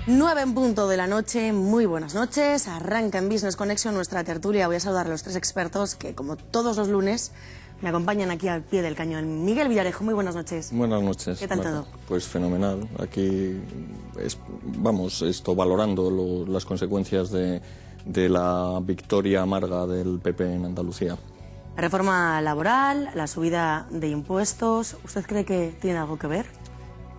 9 en punto de la noche, muy buenas noches. Arranca en Business Connection nuestra tertulia. Voy a saludar a los tres expertos que, como todos los lunes, me acompañan aquí al pie del cañón. Miguel Villarejo, muy buenas noches. Buenas noches. ¿Qué tal todo? Pues fenomenal. Aquí vamos valorando las consecuencias de la victoria amarga del PP en Andalucía. La reforma laboral, la subida de impuestos, ¿usted cree que tiene algo que ver?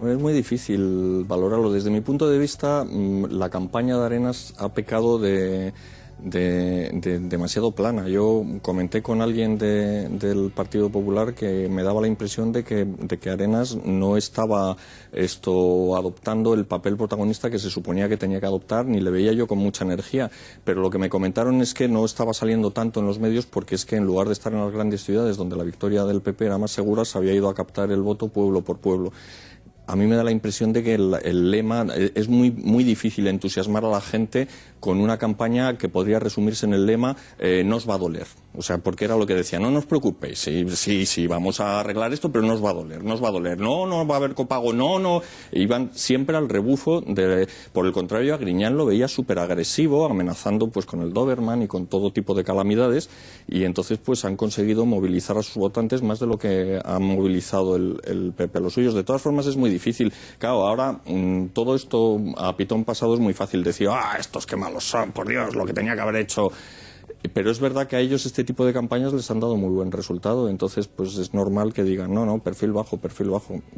Es muy difícil valorarlo. Desde mi punto de vista, la campaña de Arenas ha pecado de demasiado plana. Yo comenté con alguien del Partido Popular que me daba la impresión de que Arenas no estaba adoptando el papel protagonista que se suponía que tenía que adoptar, ni le veía yo con mucha energía. Pero lo que me comentaron es que no estaba saliendo tanto en los medios porque es que en lugar de estar en las grandes ciudades donde la victoria del PP era más segura, se había ido a captar el voto pueblo por pueblo. A mí me da la impresión de que el lema es muy difícil entusiasmar a la gente con una campaña que podría resumirse en el lema no os va a doler. O sea, porque era lo que decía, no os preocupéis, sí, vamos a arreglar esto, pero no os va a doler, no va a haber copago, no. Iban siempre al rebufo, por el contrario, a Griñán lo veía súper agresivo, amenazando pues con el Doberman y con todo tipo de calamidades, y entonces pues han conseguido movilizar a sus votantes más de lo que ha movilizado el PP a los suyos. De todas formas es muy difícil. Claro, ahora todo esto a pitón pasado es muy fácil decir, estos qué malos son, por Dios, lo que tenía que haber hecho. Pero es verdad que a ellos este tipo de campañas les han dado muy buen resultado, entonces pues es normal que digan, no, perfil bajo.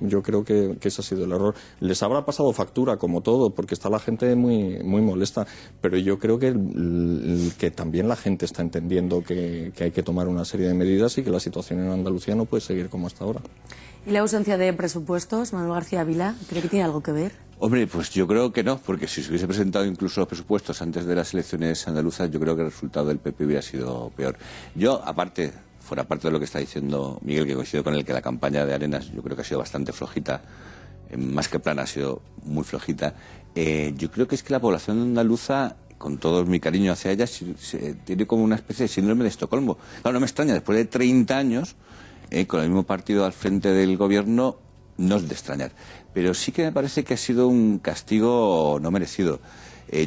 Yo creo que ese ha sido el error. Les habrá pasado factura, como todo, porque está la gente muy molesta, pero yo creo que también la gente está entendiendo que hay que tomar una serie de medidas y que la situación en Andalucía no puede seguir como hasta ahora. ¿Y la ausencia de presupuestos, Manuel García Vila, cree que tiene algo que ver? Hombre, pues yo creo que no, porque si se hubiese presentado incluso los presupuestos antes de las elecciones andaluzas, yo creo que el resultado del PP hubiera sido peor. Yo, fuera parte de lo que está diciendo Miguel, que coincido con él, que la campaña de Arenas yo creo que ha sido bastante flojita, más que plana, ha sido muy flojita. Yo creo que es que la población andaluza, con todo mi cariño hacia ella, tiene como una especie de síndrome de Estocolmo. Claro, no me extraña, después de 30 años, con el mismo partido al frente del gobierno, no es de extrañar. Pero sí que me parece que ha sido un castigo no merecido.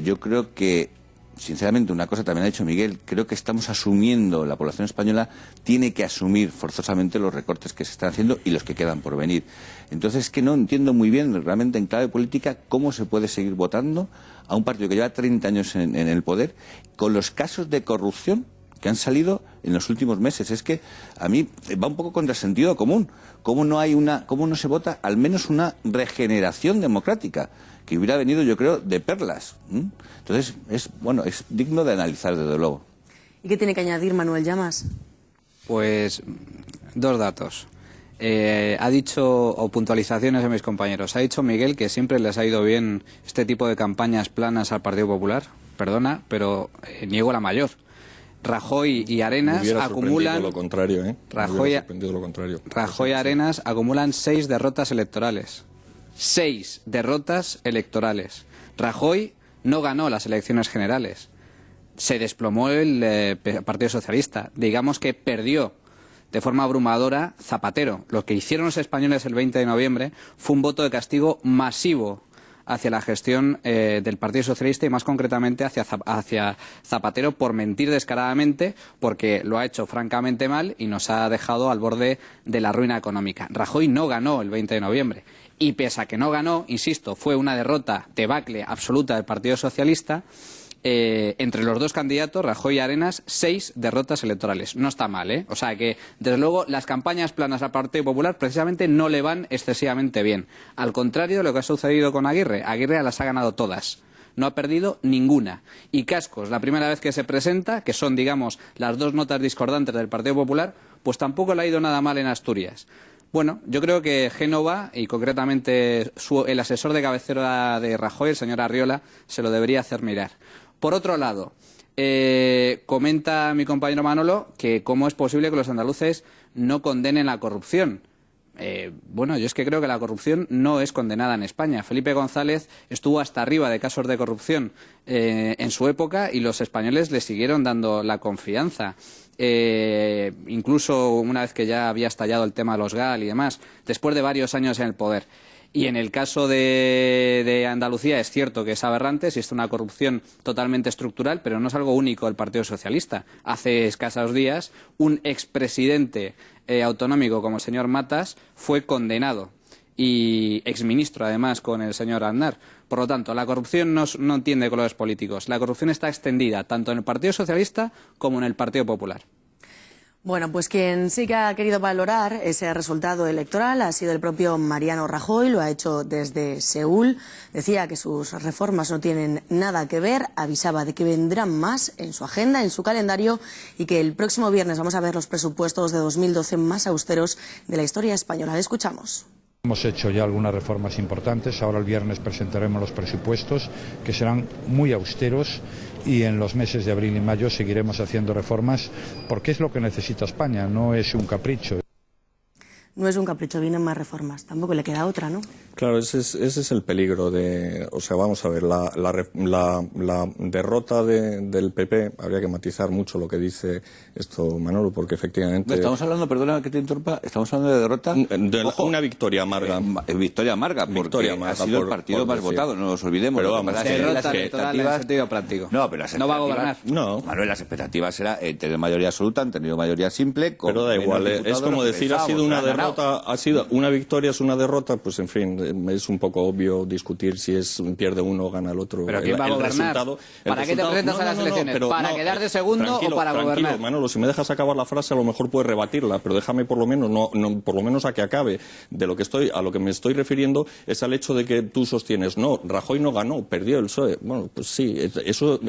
Yo creo que, sinceramente, una cosa también ha dicho Miguel, creo que estamos asumiendo, la población española tiene que asumir forzosamente los recortes que se están haciendo y los que quedan por venir. Entonces es que no entiendo muy bien, realmente en clave política, cómo se puede seguir votando a un partido que lleva 30 años en el poder, con los casos de corrupción que han salido en los últimos meses. Es que a mí va un poco contra el sentido común. ¿Cómo no se vota al menos una regeneración democrática? Que hubiera venido, yo creo, de perlas. Entonces, es digno de analizar, desde luego. ¿Y qué tiene que añadir Manuel Llamas? Pues, dos datos. Ha dicho, o puntualizaciones de mis compañeros, ha dicho Miguel que siempre les ha ido bien este tipo de campañas planas al Partido Popular. Perdona, pero niego la mayor. Rajoy y Arenas acumulan lo contrario, Rajoy y Arenas acumulan 6 derrotas electorales. 6 derrotas electorales. Rajoy no ganó las elecciones generales. Se desplomó el Partido Socialista. Digamos que perdió de forma abrumadora Zapatero. Lo que hicieron los españoles el 20 de noviembre fue un voto de castigo masivo hacia la gestión del Partido Socialista y más concretamente hacia Zapatero por mentir descaradamente, porque lo ha hecho francamente mal y nos ha dejado al borde de la ruina económica. Rajoy no ganó el 20 de noviembre y pese a que no ganó, insisto, fue una derrota debacle absoluta del Partido Socialista. Entre los dos candidatos, Rajoy y Arenas, 6 derrotas electorales. No está mal, ¿eh? O sea que, desde luego, las campañas planas al Partido Popular precisamente no le van excesivamente bien. Al contrario de lo que ha sucedido con Aguirre. Aguirre las ha ganado todas. No ha perdido ninguna. Y Cascos, la primera vez que se presenta, que son, digamos, las dos notas discordantes del Partido Popular, pues tampoco le ha ido nada mal en Asturias. Bueno, yo creo que Génova, y concretamente el asesor de cabecera de Rajoy, el señor Arriola, se lo debería hacer mirar. Por otro lado, comenta mi compañero Manolo que cómo es posible que los andaluces no condenen la corrupción. Bueno, yo es que creo que la corrupción no es condenada en España. Felipe González estuvo hasta arriba de casos de corrupción en su época y los españoles le siguieron dando la confianza. Incluso una vez que ya había estallado el tema de los GAL y demás, después de varios años en el poder. Y en el caso de Andalucía es cierto que es aberrante, existe una corrupción totalmente estructural, pero no es algo único del Partido Socialista. Hace escasos días, un expresidente autonómico como el señor Matas fue condenado, y exministro además con el señor Aznar. Por lo tanto, la corrupción no entiende colores políticos. La corrupción está extendida tanto en el Partido Socialista como en el Partido Popular. Bueno, pues quien sí que ha querido valorar ese resultado electoral ha sido el propio Mariano Rajoy, lo ha hecho desde Seúl. Decía que sus reformas no tienen nada que ver, avisaba de que vendrán más en su agenda, en su calendario, y que el próximo viernes vamos a ver los presupuestos de 2012 más austeros de la historia española. Le escuchamos. Hemos hecho ya algunas reformas importantes, ahora el viernes presentaremos los presupuestos que serán muy austeros y en los meses de abril y mayo seguiremos haciendo reformas porque es lo que necesita España, no es un capricho. No es un capricho, vienen más reformas, tampoco le queda otra, ¿no? Claro, ese es el peligro de... O sea, vamos a ver, la derrota del PP, habría que matizar mucho lo que dice esto Manolo, porque efectivamente... Estamos hablando, perdona que te interrumpa, estamos hablando de derrota... Ojo, una victoria amarga. Victoria amarga, porque ha sido el partido más votado, no nos olvidemos. Pero vamos, derrota electoral en sentido práctico. No, pero no va a gobernar. No. Manuel, las expectativas era tener mayoría absoluta, han tenido mayoría simple... Pero da igual, es como decir, ha sido una derrota... Ha sido una victoria, es una derrota, pues en fin, es un poco obvio discutir si pierde uno o gana el otro. ¿Pero quién va a gobernar? ¿Para qué te presentas a las elecciones? ¿Para quedar de segundo o para gobernar? Manolo, si me dejas acabar la frase a lo mejor puedes rebatirla, pero déjame por lo menos a que acabe. A lo que me estoy refiriendo es al hecho de que tú sostienes, no, Rajoy no ganó, perdió el PSOE. Bueno, pues sí, eso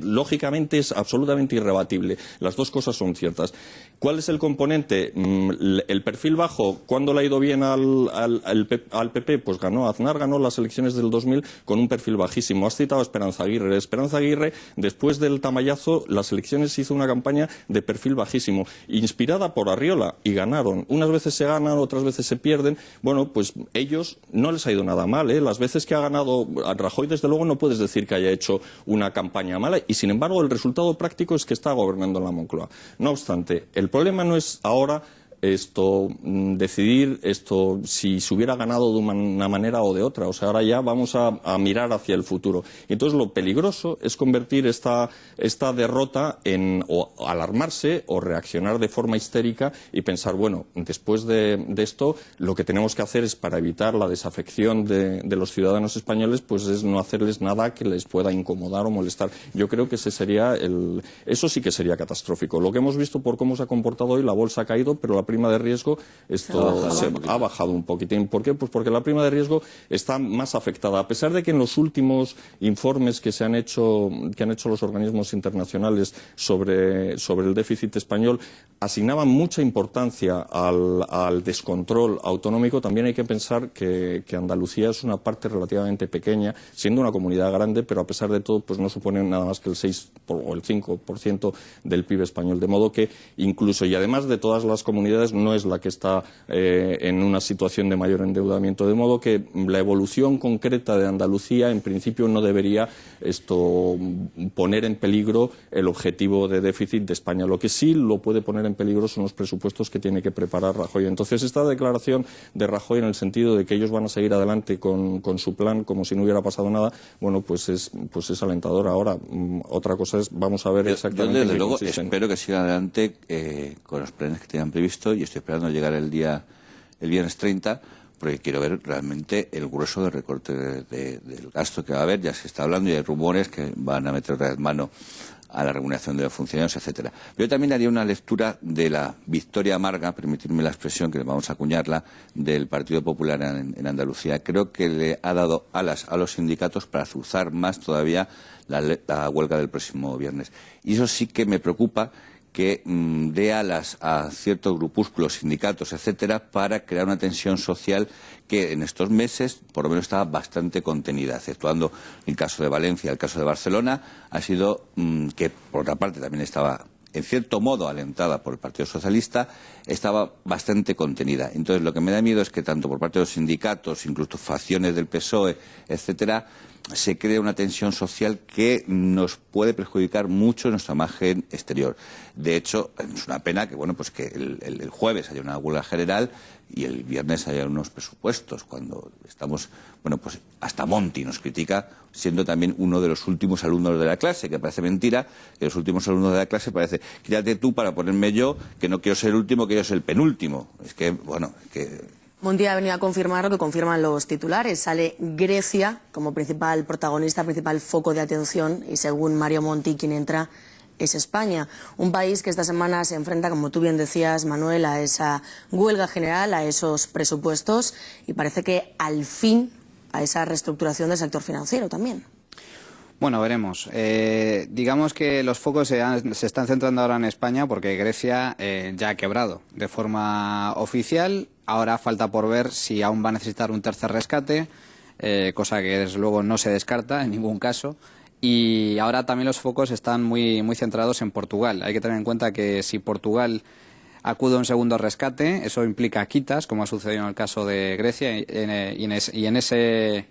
lógicamente es absolutamente irrebatible. Las dos cosas son ciertas. ¿Cuál es el componente? El perfil bajo. ¿Cuándo le ha ido bien al PP? Pues Aznar ganó las elecciones del 2000 con un perfil bajísimo. Has citado a Esperanza Aguirre. Esperanza Aguirre, después del tamallazo, las elecciones hizo una campaña de perfil bajísimo, inspirada por Arriola, y ganaron. Unas veces se ganan, otras veces se pierden. Bueno, pues ellos no les ha ido nada mal, ¿eh? Las veces que ha ganado a Rajoy, desde luego, no puedes decir que haya hecho una campaña mala, y sin embargo el resultado práctico es que está gobernando en la Moncloa. No obstante, el problema no es ahora decidir si se hubiera ganado de una manera o de otra. O sea, ahora ya vamos a mirar hacia el futuro. Y entonces lo peligroso es convertir esta derrota en o alarmarse o reaccionar de forma histérica y pensar, bueno, después de esto lo que tenemos que hacer es, para evitar la desafección de los ciudadanos españoles, pues es no hacerles nada que les pueda incomodar o molestar. Yo creo que eso sí que sería catastrófico. Lo que hemos visto por cómo se ha comportado hoy, la bolsa ha caído, pero la prima de riesgo ha bajado un poquitín. ¿Por qué? Pues porque la prima de riesgo está más afectada, a pesar de que en los últimos informes que han hecho los organismos internacionales sobre el déficit español asignaban mucha importancia al descontrol autonómico. También hay que pensar que Andalucía es una parte relativamente pequeña, siendo una comunidad grande, pero a pesar de todo pues no supone nada más que el 6 o el 5% del PIB español, de modo que incluso, y además de todas las comunidades, no es la que está en una situación de mayor endeudamiento, de modo que la evolución concreta de Andalucía en principio no debería poner en peligro el objetivo de déficit de España. Lo que sí lo puede poner en peligro son los presupuestos que tiene que preparar Rajoy. Entonces, esta declaración de Rajoy en el sentido de que ellos van a seguir adelante con su plan como si no hubiera pasado nada, bueno, pues es alentadora. Ahora, otra cosa es, vamos a ver exactamente. Yo, desde luego, espero que sigan adelante con los planes que tenían previsto, y estoy esperando llegar el viernes 30, porque quiero ver realmente el grueso del recorte del gasto que va a haber. Ya se está hablando y hay rumores que van a meter otra vez mano a la remuneración de los funcionarios, etcétera. Yo también haría una lectura de la victoria amarga, permitirme la expresión, que vamos a acuñarla, del Partido Popular en Andalucía. Creo que le ha dado alas a los sindicatos para azuzar más todavía la huelga del próximo viernes. Y eso sí que me preocupa, que dé alas a ciertos grupúsculos, sindicatos, etcétera, para crear una tensión social que en estos meses por lo menos estaba bastante contenida, exceptuando el caso de Valencia, el caso de Barcelona, ha sido que por otra parte también estaba en cierto modo alentada por el Partido Socialista, estaba bastante contenida. Entonces, lo que me da miedo es que tanto por parte de los sindicatos, incluso facciones del PSOE, etcétera, se crea una tensión social que nos puede perjudicar mucho nuestra imagen exterior. De hecho, es una pena que, bueno, pues que el jueves haya una huelga general y el viernes haya unos presupuestos, cuando estamos, bueno, pues hasta Monti nos critica, siendo también uno de los últimos alumnos de la clase, que parece mentira, que los últimos alumnos de la clase parece, quírate tú para ponerme yo, que no quiero ser el último, quiero ser el penúltimo. Es que, bueno, que... Monti ha venido a confirmar lo que confirman los titulares. Sale Grecia como principal protagonista, principal foco de atención, y según Mario Monti, quien entra es España. Un país que esta semana se enfrenta, como tú bien decías, Manuel, a esa huelga general, a esos presupuestos, y parece que al fin a esa reestructuración del sector financiero también. Bueno, veremos. Digamos que los focos se están centrando ahora en España porque Grecia ya ha quebrado de forma oficial. Ahora falta por ver si aún va a necesitar un tercer rescate, cosa que desde luego no se descarta en ningún caso. Y ahora también los focos están muy centrados en Portugal. Hay que tener en cuenta que si Portugal acude a un segundo rescate, eso implica quitas, como ha sucedido en el caso de Grecia, y en ese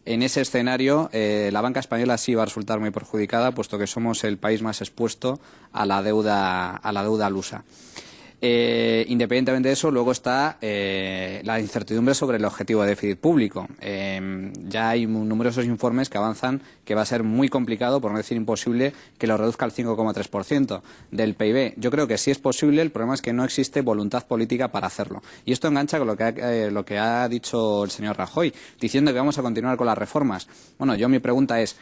escenario la banca española sí va a resultar muy perjudicada, puesto que somos el país más expuesto a la deuda lusa. Independientemente de eso, luego está la incertidumbre sobre el objetivo de déficit público. Ya hay numerosos informes que avanzan que va a ser muy complicado, por no decir imposible, que lo reduzca al 5,3% del PIB. Yo creo que sí es posible, el problema es que no existe voluntad política para hacerlo. Y esto engancha con lo que ha dicho el señor Rajoy, diciendo que vamos a continuar con las reformas. Bueno, mi pregunta es,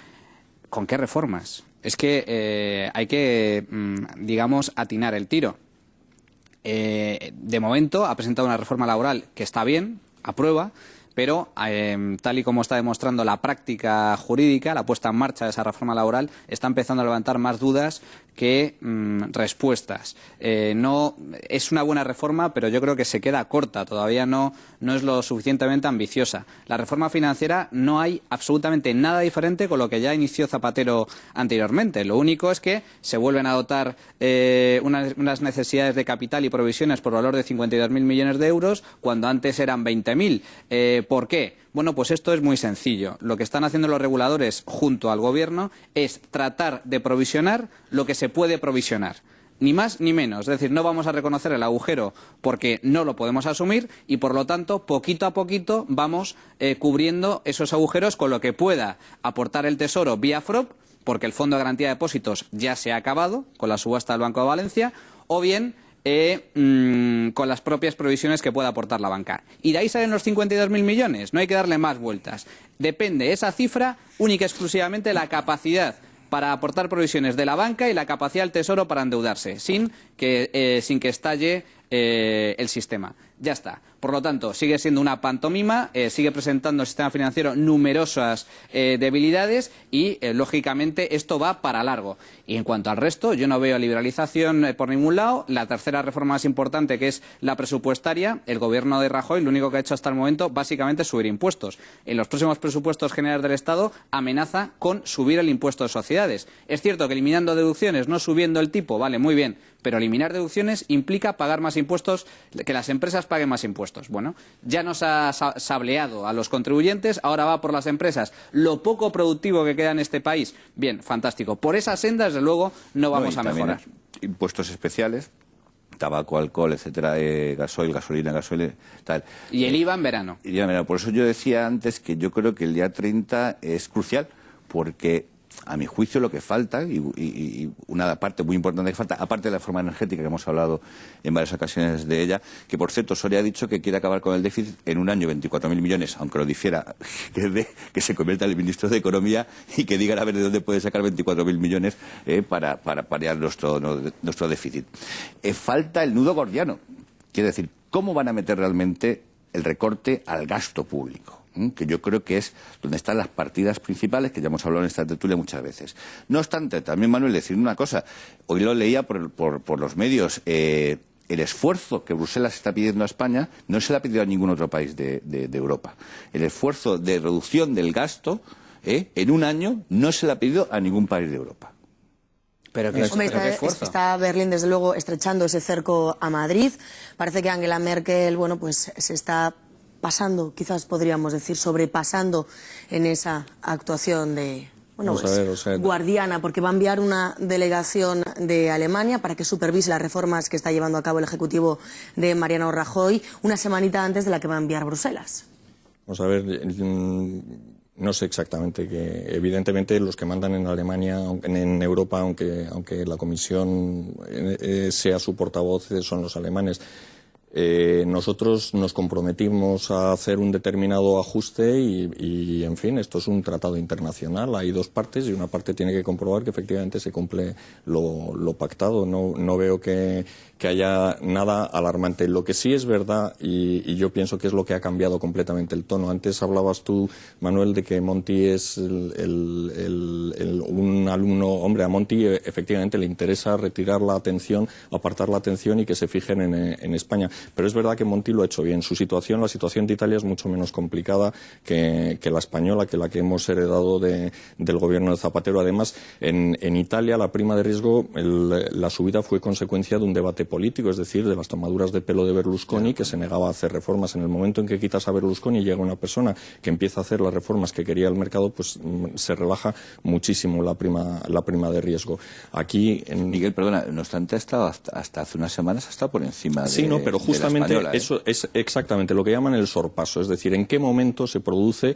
¿con qué reformas? Es que hay que, digamos, atinar el tiro. De momento ha presentado una reforma laboral que está bien, aprueba, pero tal y como está demostrando la práctica jurídica, la puesta en marcha de esa reforma laboral, está empezando a levantar más dudas que respuestas. No es una buena reforma, pero yo creo que se queda corta, todavía no es lo suficientemente ambiciosa. La reforma financiera no hay absolutamente nada diferente con lo que ya inició Zapatero anteriormente. Lo único es que se vuelven a dotar unas necesidades de capital y provisiones por valor de 52.000 millones de euros, cuando antes eran 20.000. ¿Por qué? Bueno, pues esto es muy sencillo. Lo que están haciendo los reguladores junto al Gobierno es tratar de provisionar lo que se puede provisionar. Ni más ni menos. Es decir, no vamos a reconocer el agujero porque no lo podemos asumir y, por lo tanto, poquito a poquito vamos cubriendo esos agujeros con lo que pueda aportar el Tesoro vía FROP, porque el Fondo de Garantía de Depósitos ya se ha acabado con la subasta del Banco de Valencia, o bien con las propias provisiones que pueda aportar la banca. Y de ahí salen los 52.000 millones. No hay que darle más vueltas. Depende esa cifra única y exclusivamente de la capacidad para aportar provisiones de la banca y la capacidad del Tesoro para endeudarse, sin que estalle el sistema. Ya está. Por lo tanto, sigue siendo una pantomima, sigue presentando el sistema financiero numerosas debilidades y, lógicamente, esto va para largo. Y en cuanto al resto, yo no veo liberalización por ningún lado. La tercera reforma más importante, que es la presupuestaria, el Gobierno de Rajoy lo único que ha hecho hasta el momento básicamente es subir impuestos. En los próximos presupuestos generales del Estado amenaza con subir el impuesto de sociedades. Es cierto que eliminando deducciones, no subiendo el tipo, vale, muy bien, pero eliminar deducciones implica pagar más impuestos, que las empresas paguen más impuestos. Bueno, ya nos ha sableado a los contribuyentes, ahora va por las empresas. Lo poco productivo que queda en este país, bien, fantástico. Por esa senda, desde luego, no vamos a mejorar. Impuestos especiales, tabaco, alcohol, etcétera, gasoil, gasolina, tal. Y el IVA en verano. Por eso yo decía antes que yo creo que el día 30 es crucial, porque a mi juicio lo que falta, y una parte muy importante que falta, aparte de la reforma energética que hemos hablado en varias ocasiones de ella, que por cierto Soria ha dicho que quiere acabar con el déficit en un año, 24.000 millones, aunque lo difiera, que se convierta en el ministro de Economía y que diga a ver de dónde puede sacar 24.000 millones para paliar nuestro déficit. Falta el nudo gordiano, quiere decir, ¿cómo van a meter realmente el recorte al gasto público? Que yo creo que es donde están las partidas principales, que ya hemos hablado en esta tertulia muchas veces. No obstante, también, Manuel, decir una cosa. Hoy lo leía por los medios. El esfuerzo que Bruselas está pidiendo a España no se le ha pedido a ningún otro país de Europa. El esfuerzo de reducción del gasto en un año no se le ha pedido a ningún país de Europa. Pero ¿qué esfuerzo? Está Berlín, desde luego, estrechando ese cerco a Madrid. Parece que Angela Merkel, bueno, pues se está pasando, quizás podríamos decir, sobrepasando en esa actuación de... Bueno, pues, guardiana, porque va a enviar una delegación de Alemania para que supervise las reformas que está llevando a cabo el Ejecutivo de Mariano Rajoy, una semanita antes de la que va a enviar Bruselas. Vamos a ver, no sé exactamente, que evidentemente los que mandan en Alemania, en Europa, aunque la Comisión sea su portavoz, son los alemanes. Nosotros nos comprometimos a hacer un determinado ajuste y, en fin, esto es un tratado internacional. Hay dos partes y una parte tiene que comprobar que efectivamente se cumple lo pactado. No veo que haya nada alarmante. Lo que sí es verdad, y yo pienso que es lo que ha cambiado completamente el tono. Antes hablabas tú, Manuel, de que Monti es un alumno. Hombre, a Monti efectivamente le interesa retirar la atención, apartar la atención y que se fijen en España. Pero es verdad que Monti lo ha hecho bien. La situación de Italia es mucho menos complicada que la española, que la que hemos heredado del gobierno de Zapatero. Además, en Italia la prima de riesgo, la subida fue consecuencia de un debate político, es decir, de las tomaduras de pelo de Berlusconi, que se negaba a hacer reformas. En el momento en que quitas a Berlusconi y llega una persona que empieza a hacer las reformas que quería el mercado, pues se relaja muchísimo la prima de riesgo. Aquí, Miguel, perdona, no obstante, hasta hace unas semanas está por encima de... Sí, no, pero justamente eso es exactamente lo que llaman el sorpaso, es decir, en qué momento se produce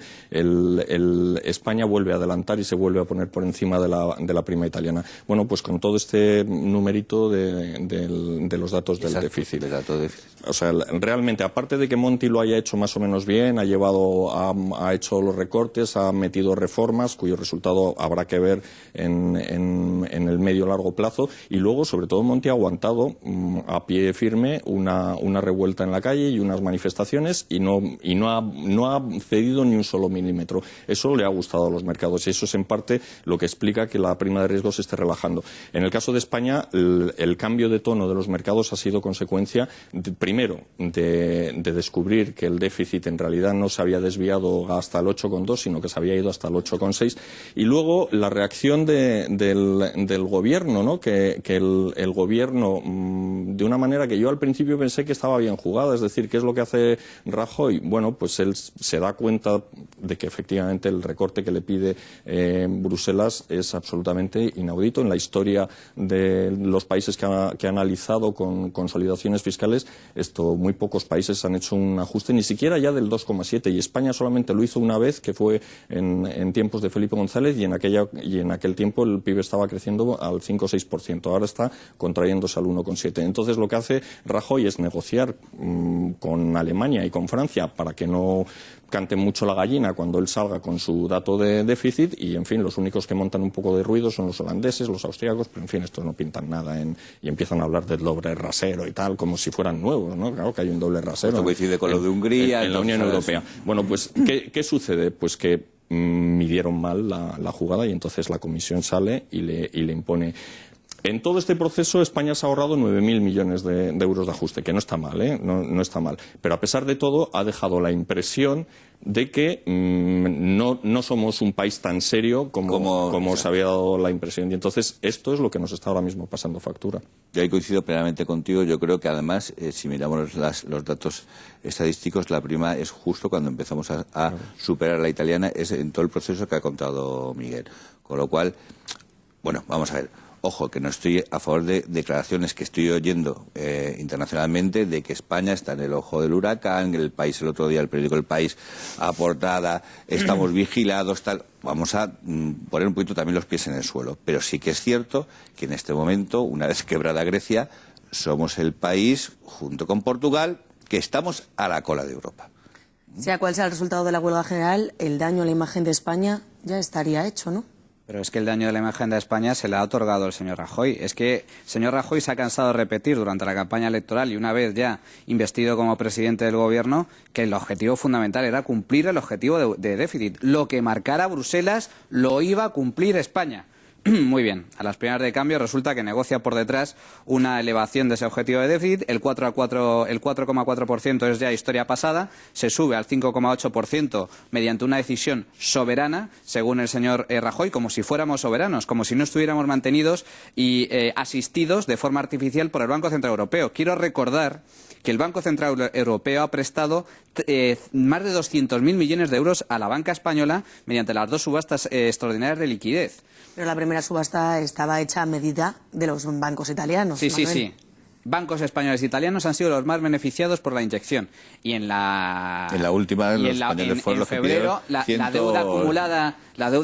España vuelve a adelantar y se vuelve a poner por encima de la prima italiana. Bueno, pues con todo este numerito de los datos del déficit. O sea, realmente, aparte de que Monti lo haya hecho más o menos bien, ha hecho los recortes, ha metido reformas cuyo resultado habrá que ver en el medio largo plazo, y luego, sobre todo, Monti ha aguantado a pie firme una revuelta en la calle y unas manifestaciones y no ha cedido ni un solo milímetro. Eso le ha gustado a los mercados y eso es en parte lo que explica que la prima de riesgo se esté relajando. En el caso de España, el cambio de tono de los mercados ha sido consecuencia, primero, de descubrir que el déficit en realidad no se había desviado hasta el 8,2, sino que se había ido hasta el 8,6, y luego la reacción del gobierno, ¿no? Que el gobierno, de una manera que yo al principio pensé que estaba bien jugada, es decir, ¿qué es lo que hace Rajoy? Bueno, pues él se da cuenta de que efectivamente el recorte que le pide Bruselas es absolutamente inaudito. En la historia de los países que ha analizado con consolidaciones fiscales, muy pocos países han hecho un ajuste, ni siquiera ya del 2,7, y España solamente lo hizo una vez, que fue en tiempos de Felipe González, y en aquel tiempo el PIB estaba creciendo al 5 o 6%, ahora está contrayéndose al 1,7. Entonces lo que hace Rajoy es negociar con Alemania y con Francia para que no cante mucho la gallina cuando él salga con su dato de déficit, y en fin, los únicos que montan un poco de ruido son los holandeses, los austríacos, pero en fin, estos no pintan nada y empiezan a hablar del doble rasero y tal, como si fueran nuevos, ¿no? Claro que hay un doble rasero. Esto coincide con lo de Hungría. En la Unión Europea. Bueno, pues, ¿qué sucede? Pues que midieron mal la jugada y entonces la Comisión sale y le impone. En todo este proceso España se ha ahorrado 9.000 millones de euros de ajuste, que no está mal, ¿eh? No está mal. Pero a pesar de todo ha dejado la impresión de que no somos un país tan serio como se había dado la impresión. Y entonces esto es lo que nos está ahora mismo pasando factura. Yo ahí coincido plenamente contigo. Yo creo que además, si miramos los datos estadísticos, la prima es justo cuando empezamos a superar a la italiana, es en todo el proceso que ha contado Miguel. Con lo cual, bueno, vamos a ver. Ojo, que no estoy a favor de declaraciones que estoy oyendo internacionalmente de que España está en el ojo del huracán, el país, el otro día el periódico El País, a portada, estamos vigilados, tal. Vamos a poner un poquito también los pies en el suelo. Pero sí que es cierto que en este momento, una vez quebrada Grecia, somos el país, junto con Portugal, que estamos a la cola de Europa. Sea cual sea el resultado de la huelga general, el daño a la imagen de España ya estaría hecho, ¿no? Pero es que el daño de la imagen de España se le ha otorgado al señor Rajoy. Es que el señor Rajoy se ha cansado de repetir durante la campaña electoral y una vez ya investido como presidente del gobierno que el objetivo fundamental era cumplir el objetivo de déficit. Lo que marcara Bruselas lo iba a cumplir España. Muy bien, a las primeras de cambio resulta que negocia por detrás una elevación de ese objetivo de déficit, el 4,4% es ya historia pasada, se sube al 5,8% mediante una decisión soberana, según el señor Rajoy, como si fuéramos soberanos, como si no estuviéramos mantenidos y asistidos de forma artificial por el Banco Central Europeo. Quiero recordar que el Banco Central Europeo ha prestado más de 200.000 millones de euros a la banca española mediante las dos subastas extraordinarias de liquidez. Pero la primera subasta estaba hecha a medida de los bancos italianos. Sí, Manuel. sí. Bancos españoles e italianos han sido los más beneficiados por la inyección. Y en la última, y en febrero, la deuda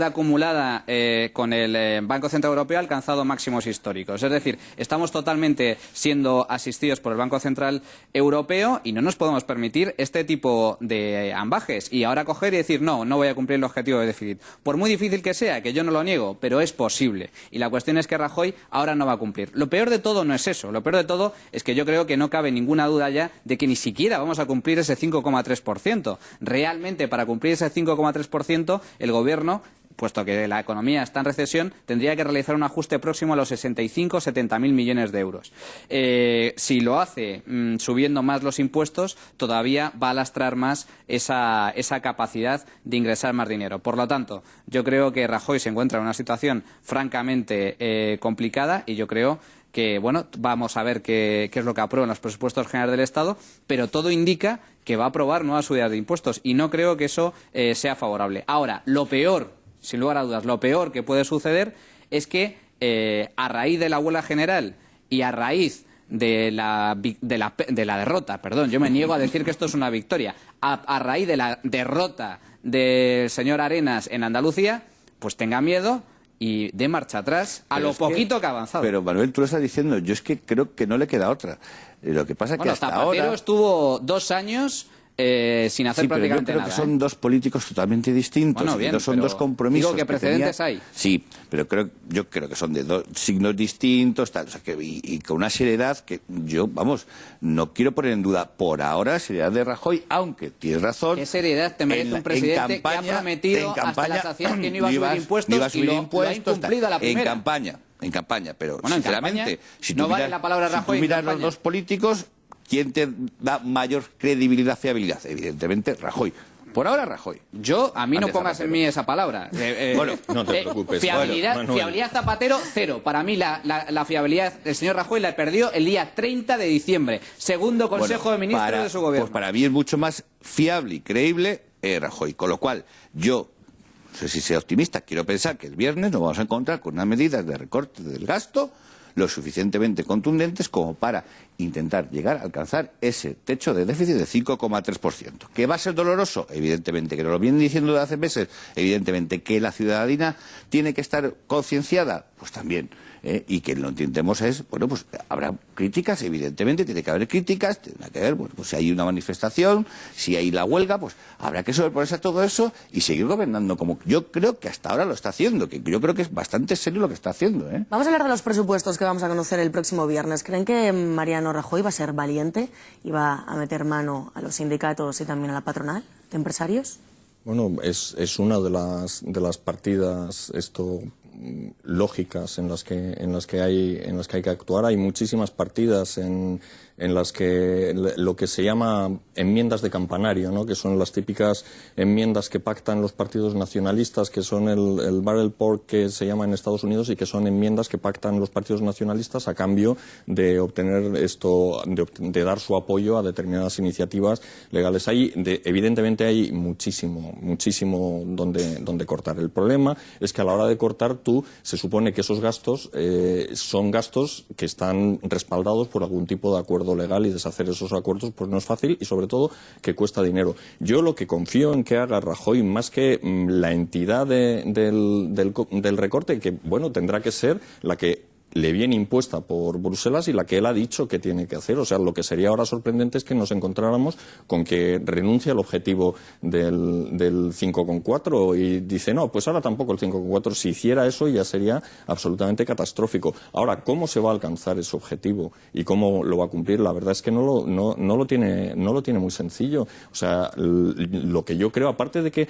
acumulada con el Banco Central Europeo ha alcanzado máximos históricos. Es decir, estamos totalmente siendo asistidos por el Banco Central Europeo y no nos podemos permitir este tipo de ambajes. Y ahora coger y decir, no voy a cumplir el objetivo de déficit. Por muy difícil que sea, que yo no lo niego, pero es posible. Y la cuestión es que Rajoy ahora no va a cumplir. Lo peor de todo no es eso. Lo peor de todo es que yo creo que no cabe ninguna duda ya de que ni siquiera vamos a cumplir ese 5,3%. Realmente, para cumplir ese 5,3%, el Gobierno, puesto que la economía está en recesión, tendría que realizar un ajuste próximo a los 65-70.000 millones de euros. Si lo hace subiendo más los impuestos, todavía va a lastrar más esa capacidad de ingresar más dinero. Por lo tanto, yo creo que Rajoy se encuentra en una situación francamente complicada y yo creo que, bueno, vamos a ver qué es lo que aprueban los presupuestos generales del Estado, pero todo indica que va a aprobar nuevas subidas de impuestos y no creo que eso sea favorable. Ahora, lo peor, sin lugar a dudas, lo peor que puede suceder es que a raíz de la huelga general y a raíz de la derrota, perdón, yo me niego a decir que esto es una victoria, a raíz de la derrota del señor Arenas en Andalucía, pues tenga miedo y dé marcha atrás a lo poquito que ha avanzado. Pero Manuel, tú lo estás diciendo, yo es que creo que no le queda otra. Lo que pasa es que hasta Zapatero ahora estuvo 2 años sin hacer prácticamente yo creo nada. Que son dos políticos totalmente distintos. Bueno, bien, son dos compromisos. Digo que precedentes hay. Sí, pero yo creo que son de dos signos distintos, tal, o sea, y con una seriedad que yo, vamos, no quiero poner en duda por ahora la seriedad de Rajoy, aunque tienes razón. ¿Qué seriedad te merece un presidente que ha prometido hasta la saciedad que no iba a subir impuestos y lo ha incumplido a la primera? En campaña, pero bueno, sinceramente, si tú no vale la palabra Rajoy. Si tú miras los dos políticos, ¿quién te da mayor credibilidad, fiabilidad? Evidentemente, Rajoy. Por ahora, Rajoy. A mí no pongas en mí esa palabra. Bueno, no te preocupes. Fiabilidad Zapatero, cero. Para mí la fiabilidad del señor Rajoy la perdió el día 30 de diciembre. Segundo Consejo de Ministros de su gobierno. Pues para mí es mucho más fiable y creíble Rajoy. Con lo cual, yo, no sé si sea optimista, quiero pensar que el viernes nos vamos a encontrar con unas medidas de recorte del gasto lo suficientemente contundentes como para intentar llegar a alcanzar ese techo de déficit de 5,3%. ¿Que va a ser doloroso? Evidentemente, que nos lo vienen diciendo de hace meses, evidentemente, que la ciudadanía tiene que estar concienciada, pues también. Y que lo intentemos es, bueno, pues habrá críticas, evidentemente, tiene que haber críticas, tendrá que ver, bueno, pues si hay una manifestación, si hay la huelga, pues habrá que sobreponerse a todo eso y seguir gobernando como yo creo que hasta ahora lo está haciendo, que yo creo que es bastante serio lo que está haciendo, ¿eh? Vamos a hablar de los presupuestos que vamos a conocer el próximo viernes. ¿Creen que Mariano Rajoy va a ser valiente y va a meter mano a los sindicatos y también a la patronal de empresarios? Bueno, es una de las partidas lógicas en las que hay que actuar. Hay muchísimas partidas en las que lo que se llama enmiendas de campanario, ¿no? Que son las típicas enmiendas que pactan los partidos nacionalistas, que son el barrel pork que se llama en Estados Unidos y que son enmiendas que pactan los partidos nacionalistas a cambio de obtener de dar su apoyo a determinadas iniciativas legales. Evidentemente hay muchísimo donde cortar. El problema es que a la hora de cortar se supone que esos gastos son gastos que están respaldados por algún tipo de acuerdo legal y deshacer esos acuerdos pues no es fácil y sobre todo que cuesta dinero. Yo lo que confío en que haga Rajoy, más que la entidad del recorte, que bueno, tendrá que ser la que le viene impuesta por Bruselas y la que él ha dicho que tiene que hacer. O sea, lo que sería ahora sorprendente es que nos encontráramos con que renuncia al objetivo del 5,4 y dice, no, pues ahora tampoco el 5,4. Si hiciera eso ya sería absolutamente catastrófico. Ahora, ¿cómo se va a alcanzar ese objetivo y cómo lo va a cumplir? La verdad es que no lo tiene muy sencillo. O sea, lo que yo creo, aparte de que